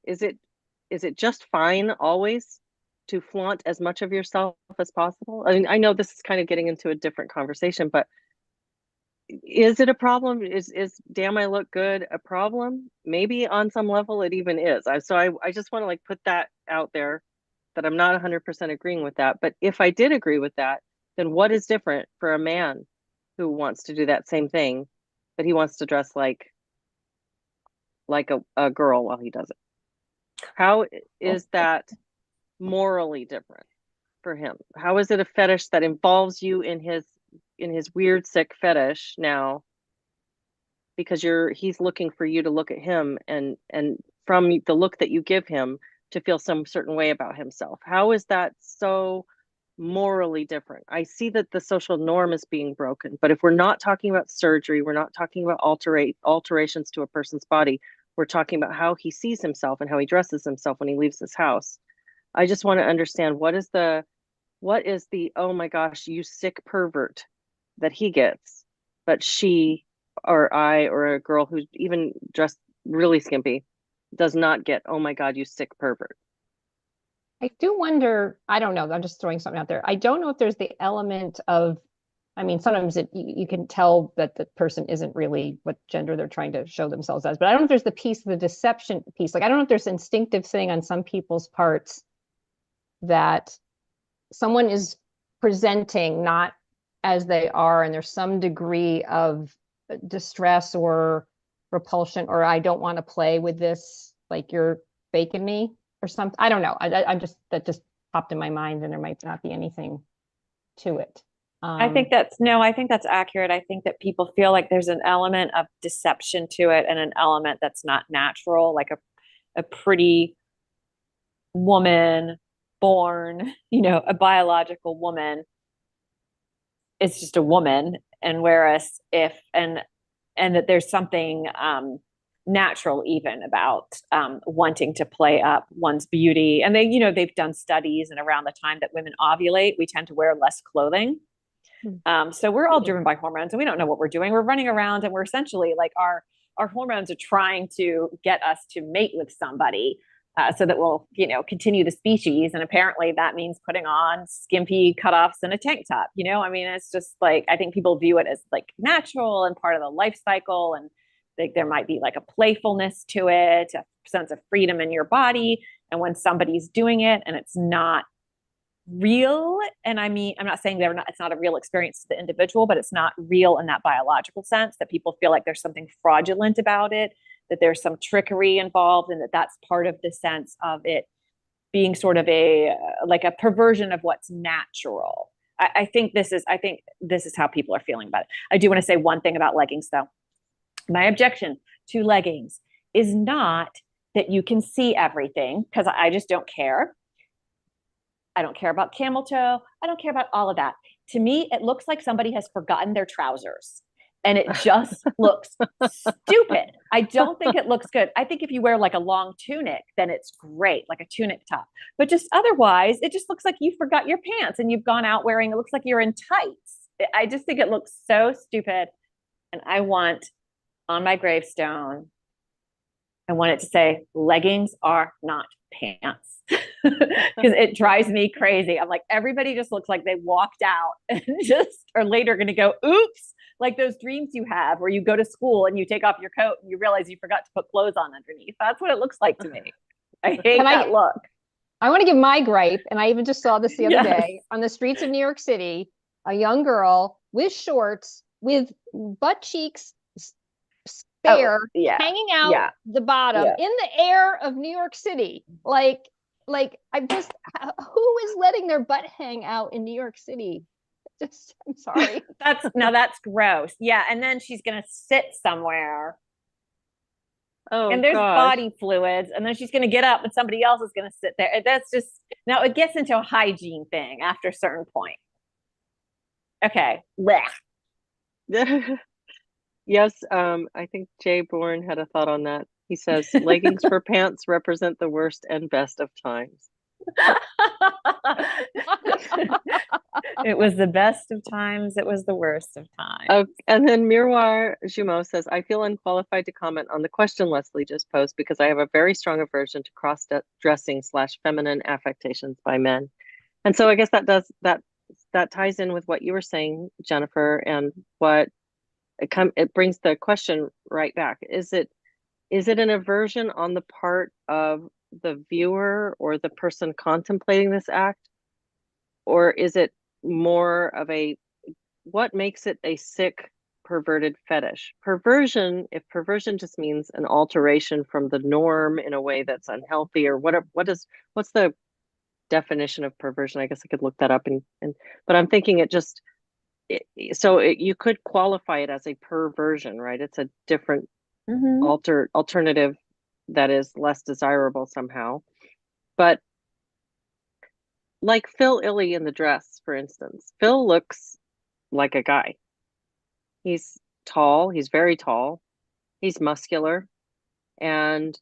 is it is it just fine always to flaunt as much of yourself as possible? I mean, I know this is kind of getting into a different conversation, but is it a problem? Is damn I look good a problem? Maybe on some level it even is. I just want to like put that out there that I'm not 100% agreeing with that. But if I did agree with that, then what is different for a man who wants to do that same thing, but he wants to dress like a girl while he does it? How is that morally different for him? How is it a fetish that involves you in his weird sick fetish now because he's looking for you to look at him and from the look that you give him to feel some certain way about himself? How is that so morally different? I see that the social norm is being broken, but if we're not talking about surgery, we're not talking about alterations to a person's body, we're talking about how he sees himself and how he dresses himself when he leaves his house. I just want to understand what is the oh my gosh, you sick pervert that he gets, but she or I or a girl who's even dressed really skimpy does not get, oh my God, you sick pervert. I do wonder, I don't know, I'm just throwing something out there. I don't know if there's the element of, I mean, sometimes you can tell that the person isn't really what gender they're trying to show themselves as, but I don't know if there's the piece, the deception piece. Like, I don't know if there's an instinctive thing on some people's parts that someone is presenting not as they are, and there's some degree of distress or repulsion, or I don't want to play with this, like you're faking me or something. I don't know. I'm just, that just popped in my mind, and there might not be anything to it. I think that's accurate. I think that people feel like there's an element of deception to it and an element that's not natural, like a pretty woman born, a biological woman is just a woman. And whereas and that there's something natural even about wanting to play up one's beauty. And they've done studies, and around the time that women ovulate, we tend to wear less clothing. So we're all driven by hormones, and we don't know what we're doing. We're running around, and we're essentially like our hormones are trying to get us to mate with somebody, so that we'll continue the species. And apparently that means putting on skimpy cutoffs and a tank top. I mean, it's just like, I think people view it as like natural and part of the life cycle, and like there might be like a playfulness to it, a sense of freedom in your body. And when somebody's doing it and it's not real, and I mean, I'm not saying it's not a real experience to the individual, but it's not real in that biological sense, that people feel like there's something fraudulent about it, that there's some trickery involved, and that's part of the sense of it being sort of like a perversion of what's natural. I think this is how people are feeling about it. I do want to say one thing about leggings, though. My objection to leggings is not that you can see everything, because I just don't care. I don't care about camel toe. I don't care about all of that. To me, it looks like somebody has forgotten their trousers, and it just looks stupid. I don't think it looks good. I think if you wear like a long tunic, then it's great, like a tunic top. But just otherwise, it just looks like you forgot your pants and you've gone out wearing, it looks like you're in tights. I just think it looks so stupid. And I want on my gravestone, I want it to say, leggings are not pants. Because it drives me crazy. I'm like, everybody just looks like they walked out and just are later going to go, oops, like those dreams you have where you go to school and you take off your coat and you realize you forgot to put clothes on underneath. That's what it looks like to me. I hate that look. I want to give my gripe, and I even just saw this the other day on the streets of New York City, a young girl with shorts with butt cheeks bare, hanging out the bottom in the air of New York City. Like I'm just, who is letting their butt hang out in New York City? I'm sorry. That's gross. Yeah. And then she's going to sit somewhere. Oh, and there's gosh. body fluids, and then she's going to get up and somebody else is going to sit there. That's just, now it gets into a hygiene thing after a certain point. Okay. Blech. Yes, I think Jay Bourne had a thought on that. He says leggings for pants represent the worst and best of times. It was the best of times. It was the worst of Oh, times. and then Mirwar Jumeau says, I feel unqualified to comment on the question Leslie just posed because I have a very strong aversion to cross-dressing slash feminine affectations by men. And so I guess that ties in with what you were saying, Jennifer, and what it brings the question right back. Is it an aversion on the part of the viewer or the person contemplating this act? Or is it more of what makes it a sick, perverted fetish? If perversion just means an alteration from the norm in a way that's unhealthy, or what's the definition of perversion? I guess I could look that up but I'm thinking you could qualify it as a perversion, right? It's a different Mm-hmm. alternative that is less desirable somehow. But like Phil Illy in the dress, for instance, Phil looks like a guy. He's tall, he's very tall, he's muscular. And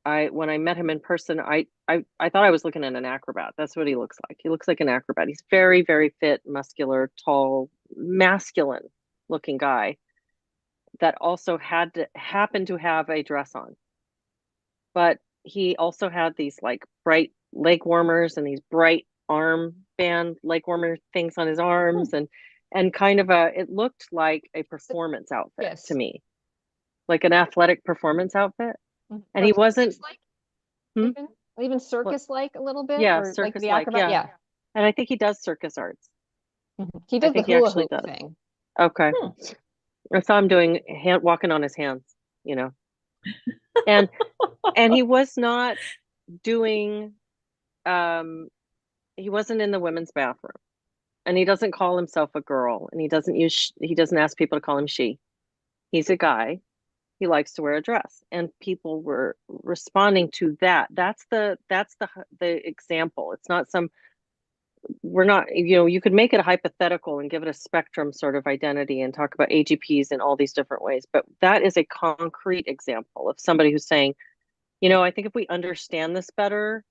when I met him in person, I thought I was looking at an acrobat. That's what he looks like. He looks like an acrobat. He's very, very fit, muscular, tall, masculine looking guy that also happened to have a dress on. But he also had these like bright leg warmers and these bright armband leg warmer things on his arms, and kind of it looked like a performance outfit Yes. to me, like an athletic performance outfit. And Or he wasn't like hmm? even circus like a little bit, Yeah, or like circus the like, acrobat. yeah. Yeah. And I think he does circus arts. He I does the think he hula actually hoop does. thing. Okay. Hmm. I saw him walking on his hands, you know. And he was not doing he wasn't in the women's bathroom. And he doesn't call himself a girl, and he doesn't ask people to call him she. He's a guy. He likes to wear a dress, and people were responding to that. That's the example. It's not some we're not, you could make it a hypothetical and give it a spectrum sort of identity and talk about AGPs in all these different ways, but that is a concrete example of somebody who's saying, I think if we understand this better,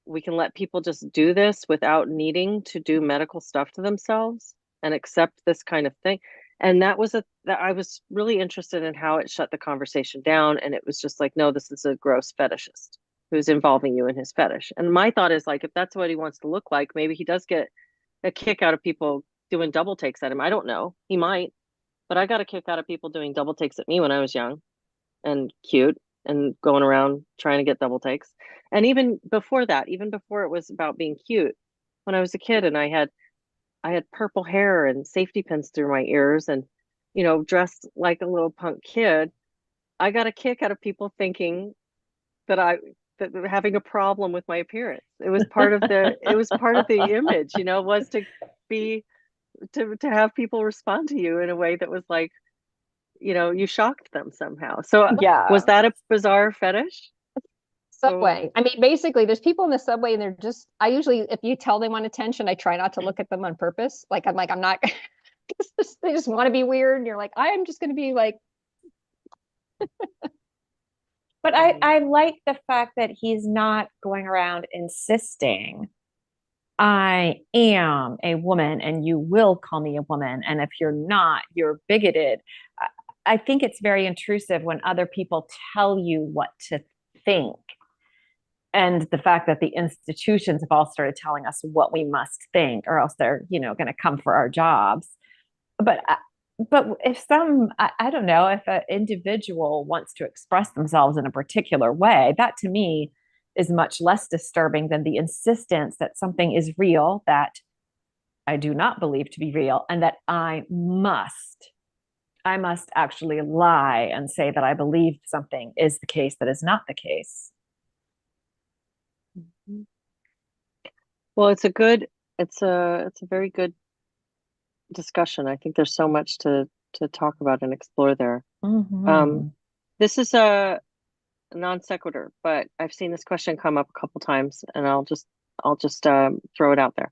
we can let people just do this without needing to do medical stuff to themselves and accept this kind of thing. And that I was really interested in how it shut the conversation down. And it was just like, no, this is a gross fetishist who's involving you in his fetish. And my thought is like, if that's what he wants to look like, maybe he does get a kick out of people doing double takes at him. I don't know. He might, but I got a kick out of people doing double takes at me when I was young and cute and going around trying to get double takes. And even before that, even before it was about being cute, when I was a kid and I had purple hair and safety pins through my ears and dressed like a little punk kid, I got a kick out of people thinking that that having a problem with my appearance. It was part of the image, was to be to have people respond to you in a way that was like, you shocked them somehow. So was Yeah. that a bizarre fetish? Subway. I mean, basically, there's people in the subway, and they're just. I usually, if you tell they want attention, I try not to look at them on purpose. Like I'm not. They just want to be weird, and you're like, I'm just going to be like. But I like the fact that he's not going around insisting, I am a woman and you will call me a woman. And if you're not, you're bigoted. I think it's very intrusive when other people tell you what to think. And the fact that the institutions have all started telling us what we must think, or else they're, going to come for our jobs. But if I don't know, if an individual wants to express themselves in a particular way, that to me is much less disturbing than the insistence that something is real that I do not believe to be real, and that I must actually lie and say that I believe something is the case that is not the case. Well, it's a very good discussion. I think there's so much to talk about and explore there. Mm-hmm. This is a non sequitur, but I've seen this question come up a couple times, and I'll just throw it out there.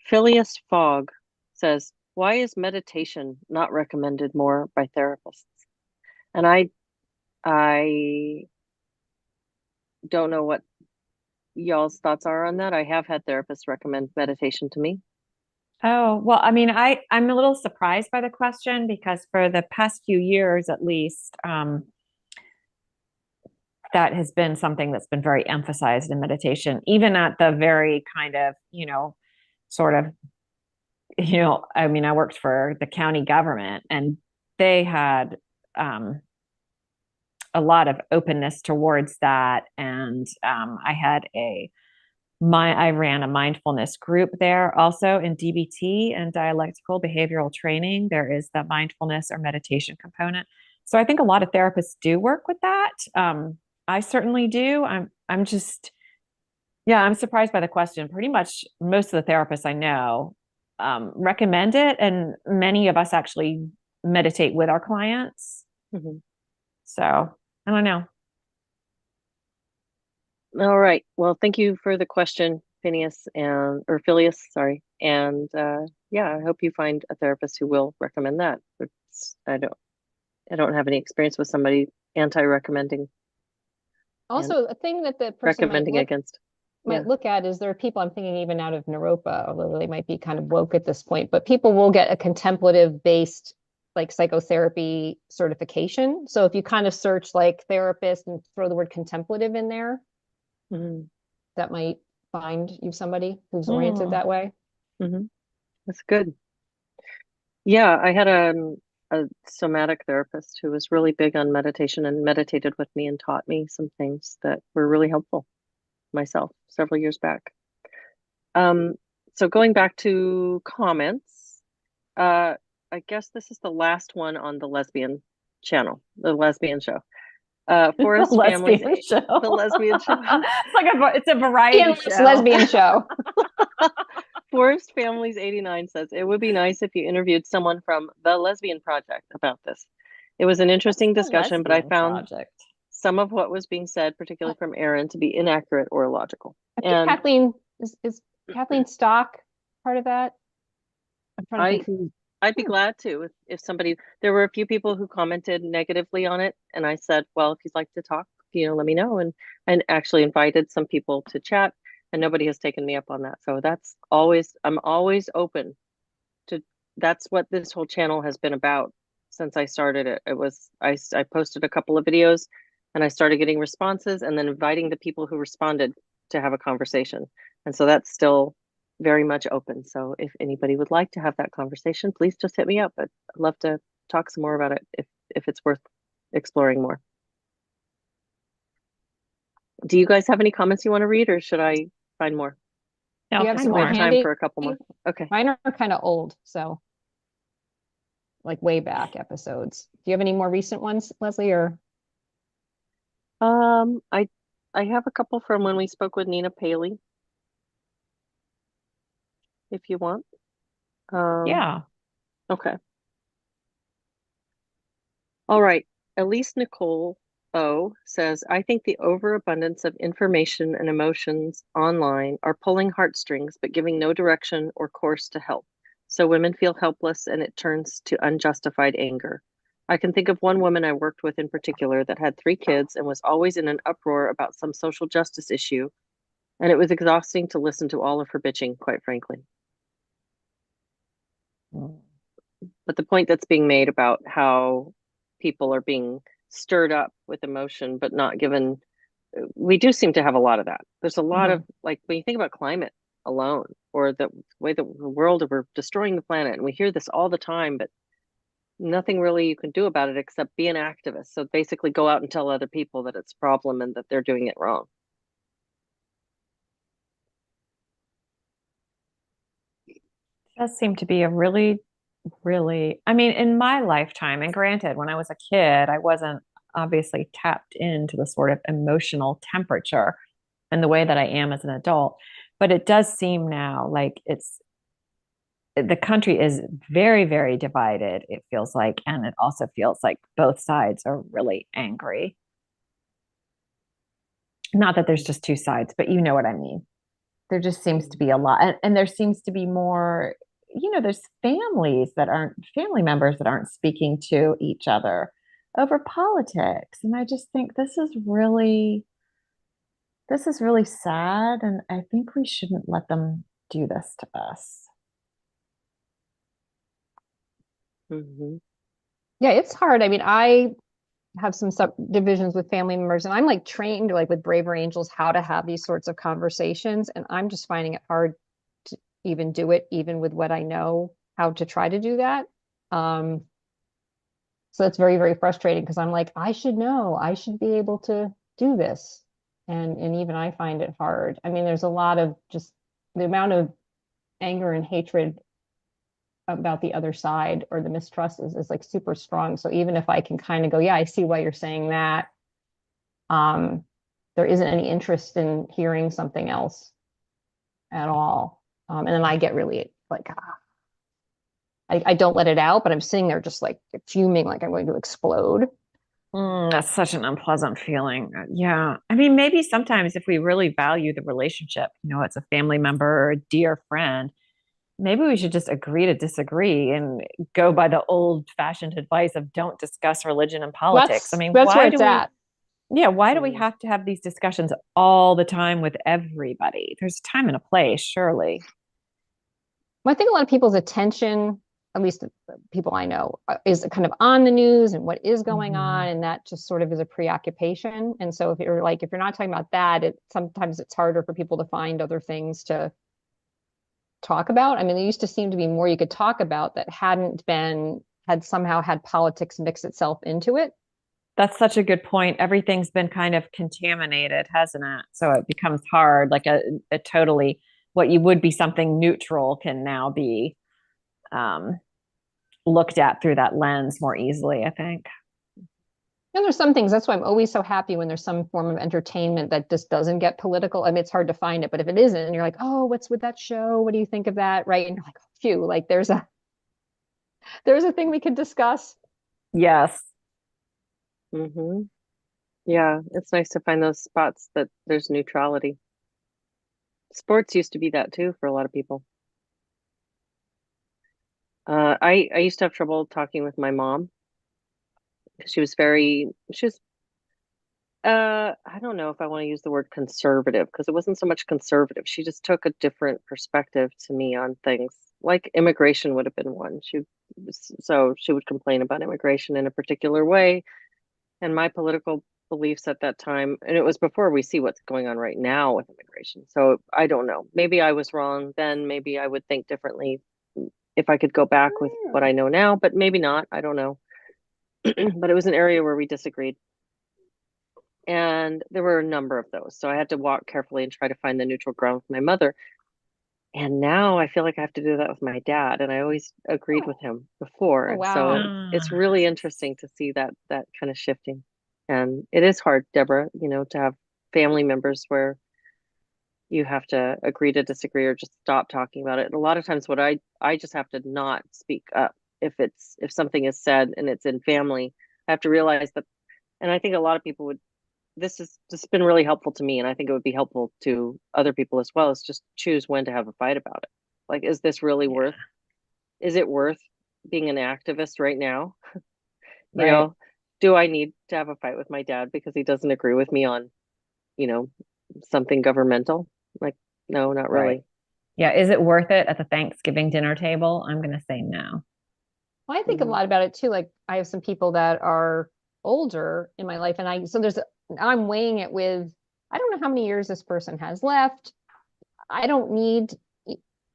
Phileas Fogg says, "Why is meditation not recommended more by therapists?" And I don't know what y'all's thoughts are on that. I have had therapists recommend meditation to me. Oh, well, I mean, I'm a little surprised by the question because for the past few years, at least, that has been something that's been very emphasized in meditation, even at the very kind of, sort of, I mean, I worked for the county government and they had a lot of openness towards that. And I ran a mindfulness group there also in DBT and dialectical behavioral training. There is the mindfulness or meditation component. So I think a lot of therapists do work with that. I certainly do. I'm just, yeah, I'm surprised by the question. Pretty much most of the therapists I know recommend it, and many of us actually meditate with our clients. Mm-hmm. So I don't know. All right. Well, thank you for the question, Phineas or Phileas, sorry. And yeah, I hope you find a therapist who will recommend that. I don't have any experience with somebody anti-recommending and Also, a thing that the person recommending against. Yeah. might look at is there are people, I'm thinking even out of Naropa, although they might be kind of woke at this point, but people will get a contemplative based like psychotherapy certification. So if you kind of search like therapist and throw the word contemplative in there, Mm-hmm. that might find you somebody who's oriented Hmm. that way. Mm-hmm. That's good. Yeah, I had a somatic therapist who was really big on meditation and meditated with me and taught me some things that were really helpful myself several years back. So going back to comments, I guess this is the last one on the lesbian channel, the lesbian show. The Forest families, lesbian show. the lesbian show. It's a variety show. Lesbian show. Forest Families 89 says it would be nice if you interviewed someone from the Lesbian Project about this. It was an interesting What's the discussion, but I lesbian found project? some of what was being said, particularly from Aaron, to be inaccurate or illogical. I think And Kathleen is Kathleen Stock part of that? I'm trying to I think who. I'd be glad to if somebody there were a few people who commented negatively on it, and I said, well, if you'd like to talk, let me know, and actually invited some people to chat, and nobody has taken me up on that. So I'm always open to that's what this whole channel has been about since I started it. I posted a couple of videos and I started getting responses and then inviting the people who responded to have a conversation. And so that's still very much open. So if anybody would like to have that conversation, please just hit me up. I'd love to talk some more about it if it's worth exploring more. Do you guys have any comments you want to read, or should I find more? Do you have I some think we more have time handy? for a couple more. Okay. Mine are kind of old, so like way back episodes. Do you have any more recent ones, Leslie, or Um, I I have a couple from when we spoke with Nina Paley, if you want. Yeah. Okay. All right. Elise Nicole O says, I think the overabundance of information and emotions online are pulling heartstrings, but giving no direction or course to help. So women feel helpless and it turns to unjustified anger. I can think of one woman I worked with in particular that had 3 kids and was always in an uproar about some social justice issue. And it was exhausting to listen to all of her bitching, quite frankly. But the point that's being made about how people are being stirred up with emotion, but not given, we do seem to have a lot of that. There's a lot of, like, when you think about climate alone, or the way that the world, we're destroying the planet, and we hear this all the time, but nothing really you can do about it except be an activist. So basically go out and tell other people that it's a problem and that they're doing it wrong. Does seem to be a really, really, I mean, in my lifetime, and granted, when I was a kid, I wasn't obviously tapped into the sort of emotional temperature and the way that I am as an adult. But it does seem now like the country is very, very divided, it feels like. And it also feels like both sides are really angry. Not that there's just two sides, but you know what I mean. There just seems to be a lot. And there seems to be more, there's family members that aren't speaking to each other. over politics. And I just think this is really sad. And I think we shouldn't let them do this to us. Hmm. Yeah, it's hard. I mean, I have some subdivisions with family members, and I'm like trained like with Braver Angels how to have these sorts of conversations, and I'm just finding it hard to even do it, even with what I know how to try to do that. Um, so it's very, very frustrating because I'm like, I should know, I should be able to do this. And even I find it hard. I mean, there's a lot of just the amount of anger and hatred about the other side or the mistrust is like super strong. So even if I can kind of go, yeah, I see why you're saying that, um, there isn't any interest in hearing something else at all. And then I get really like, I don't let it out, but I'm sitting there just like fuming, like I'm going to explode. That's such an unpleasant feeling. Yeah. I mean, maybe sometimes if we really value the relationship, it's a family member or a dear friend, maybe we should just agree to disagree and go by the old fashioned advice of don't discuss religion and politics. I mean, That's where it's at. why do we Mm. have to have these discussions all the time with everybody? There's a time and a place, surely. Well, I think a lot of people's attention, at least the people I know, is kind of on the news and what is going on, Mhm. and that just sort of is a preoccupation. And so if you're not talking about that, sometimes it's harder for people to find other things to talk about. I mean, there used to seem to be more you could talk about that had somehow had politics mix itself into it. That's such a good point. Everything's been kind of contaminated, hasn't it? So it becomes hard. Like a totally what you would be something neutral can now be um, looked at through that lens more easily, I think. And there's some things, that's why I'm always so happy when there's some form of entertainment that just doesn't get political. I mean, it's hard to find it, but if it isn't, and you're like, oh, what's with that show? What do you think of that? Right. And you're like, oh, phew, like there's a thing we could discuss. Yes. Hmm. Yeah, it's nice to find those spots that there's neutrality. Sports used to be that too for a lot of people. I used to have trouble talking with my mom because she was I don't know if I want to use the word conservative because it wasn't so much conservative. She just took a different perspective to me on things. Like immigration would have been one. So she would complain about immigration in a particular way, and my political beliefs at that time, and it was before we see what's going on right now with immigration. So I don't know. Maybe I was wrong then. Maybe I would think differently if I could go back with what I know now, but maybe not. I don't know. But it was an area where we disagreed. And there were a number of those. So I had to walk carefully and try to find the neutral ground with my mother. And now I feel like I have to do that with my dad. And I always agreed with him before. Oh, And wow. so it's really interesting to see that kind of shifting. And it is hard, Deborah, to have family members where you have to agree to disagree or just stop talking about it. And a lot of times what I just have to not speak up if something is said and it's in family. I have to realize that, and I think a lot of people would, this has been really helpful to me, and I think it would be helpful to other people as well, is just choose when to have a fight about it. Like, is this really Yeah. is it worth being an activist right now? you Right. know do I need to have a fight with my dad because he doesn't agree with me on you know something governmental? Like, no, not Right. really. Yeah. Is it worth it at the Thanksgiving dinner table? I'm going to say no. Well, I think a Mm-hmm. lot about it too. Like I have some people that are older in my life, and I'm weighing it with, I don't know how many years this person has left. I don't need,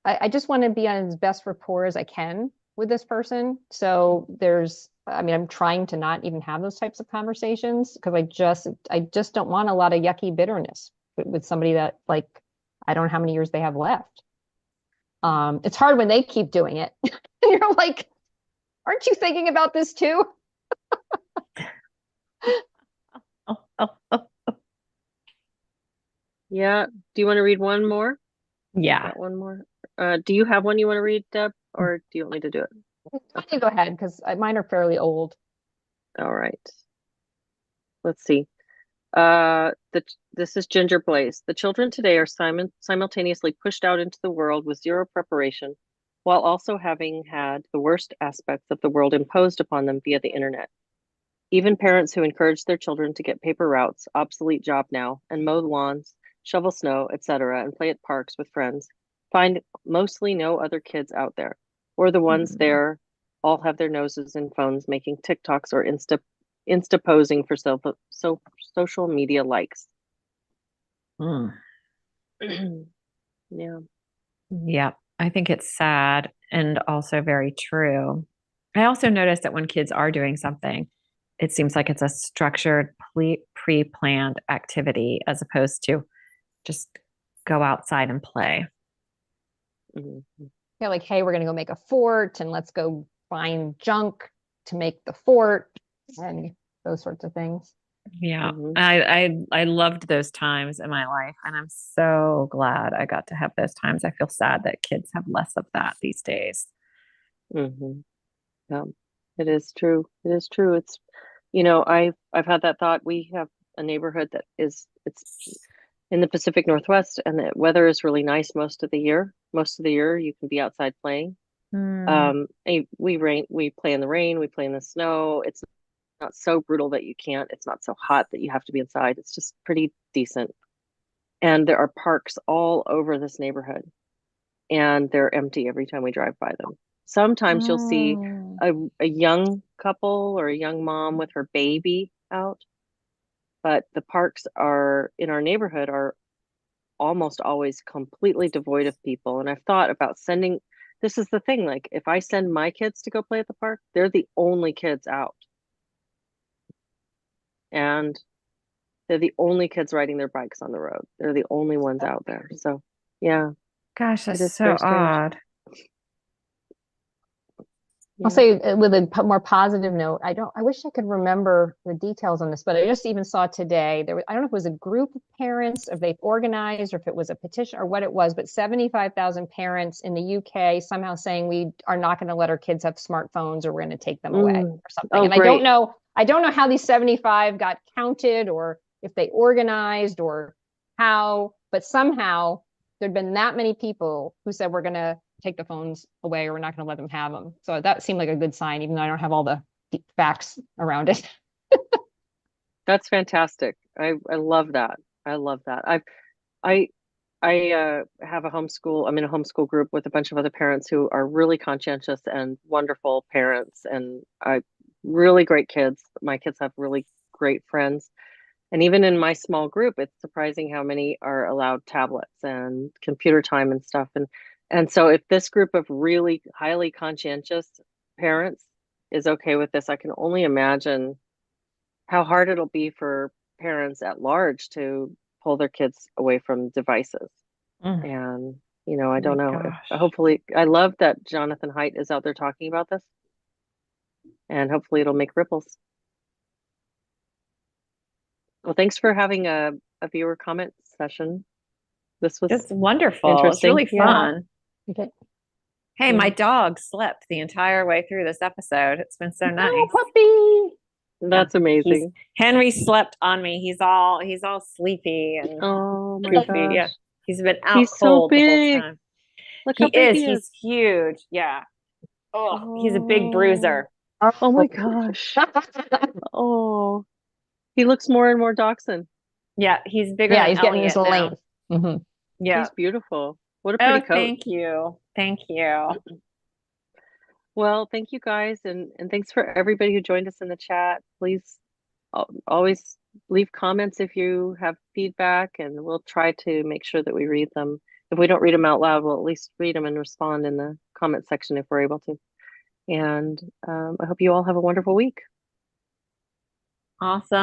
I just want to be on as best rapport as I can with this person. So I mean, I'm trying to not even have those types of conversations because I just don't want a lot of yucky bitterness with somebody that like, I don't know how many years they have left. It's hard when they keep doing it. And you're like, aren't you thinking about this too? Oh, oh, oh. Yeah. Do you want to read one more? You Yeah. got one more? Do you have one you want to read, Deb, or do you want me to do it? Why don't Okay. you go ahead? Because mine are fairly old. All right. Let's see. This is Ginger Blaze. The children today are simultaneously pushed out into the world with zero preparation, while also having had the worst aspects of the world imposed upon them via the internet. Even parents who encourage their children to get paper routes, obsolete job now, and mow lawns, shovel snow, etc., and play at parks with friends, find mostly no other kids out there, or the ones there all have their noses in phones making TikToks or Insta posing for social media likes. Mm. Yeah. Yeah, I think it's sad and also very true. I also noticed that when kids are doing something, it seems like it's a structured, pre-planned activity as opposed to just go outside and play. Mm-hmm. Yeah, like, hey, we're going to go make a fort and let's go find junk to make the fort and those sorts of things. Yeah, Mm-hmm. I loved those times in my life, and I'm so glad I got to have those times. I feel sad that kids have less of that these days. Mm-hmm. Yeah, it is true. It is true. It's, you know, I've had that thought. We have a neighborhood that it's in the Pacific Northwest, and the weather is really nice most of the year. Most of the year, you can be outside playing. Mm. We play in the rain, we play in the snow. It's not so brutal that you can't. It's not so hot that you have to be inside. It's just pretty decent. And there are parks all over this neighborhood, and they're empty every time we drive by them. Sometimes you'll see Mm. a young couple or a young mom with her baby out, but the parks are in our neighborhood are almost always completely devoid of people. And I've thought about sending, this is the thing, like if I send my kids to go play at the park, they're the only kids out. And they're the only kids riding their bikes on the road. They're the only ones out there. So yeah, Gosh, it that's is so very strange. odd. I'll Yeah. say with a more positive note, I wish I could remember the details on this, but I just even saw today I don't know if it was a group of parents, if they've organized, or if it was a petition or what it was, but 75,000 parents in the UK somehow saying we are not going to let our kids have smartphones or we're going to take them away or something. Oh, And great. I don't know how these 75 got counted or if they organized or how, but somehow there'd been that many people who said we're going to take the phones away or we're not going to let them have them. So that seemed like a good sign, even though I don't have all the deep facts around it. That's fantastic. I love that. I love that. I have a homeschool. I'm in a homeschool group with a bunch of other parents who are really conscientious and wonderful parents, and really great kids. My kids have really great friends. And even in my small group, it's surprising how many are allowed tablets and computer time and stuff. And so if this group of really highly conscientious parents is okay with this, I can only imagine how hard it'll be for parents at large to pull their kids away from devices. Mm. And, you know, I Oh my don't know if gosh. hopefully I love that Jonathan Haidt is out there talking about this, and hopefully it'll make ripples. Well, thanks for having a viewer comment session. This was It's wonderful. It's interesting. really Yeah. fun. Okay. Hey, Yeah. my dog slept the entire way through this episode. It's been so nice. Oh, puppy. Yeah, That's amazing. Henry slept on me. He's all sleepy and Oh my goofy. Yeah. gosh. He's been out He's so cold the whole big. time. Look He how big is. he is. He's huge. Yeah. Oh, he's a big Oh, bruiser. oh my gosh. Oh, he looks more and more dachshund. Yeah, he's bigger Yeah, than he's getting his Elliot now. length. Mm-hmm. Yeah. He's beautiful. What a Oh, pretty coat. thank you. Thank you. Well, thank you guys, and thanks for everybody who joined us in the chat. Please always leave comments if you have feedback, and we'll try to make sure that we read them. If we don't read them out loud, we'll at least read them and respond in the comment section if we're able to. And I hope you all have a wonderful week. Awesome.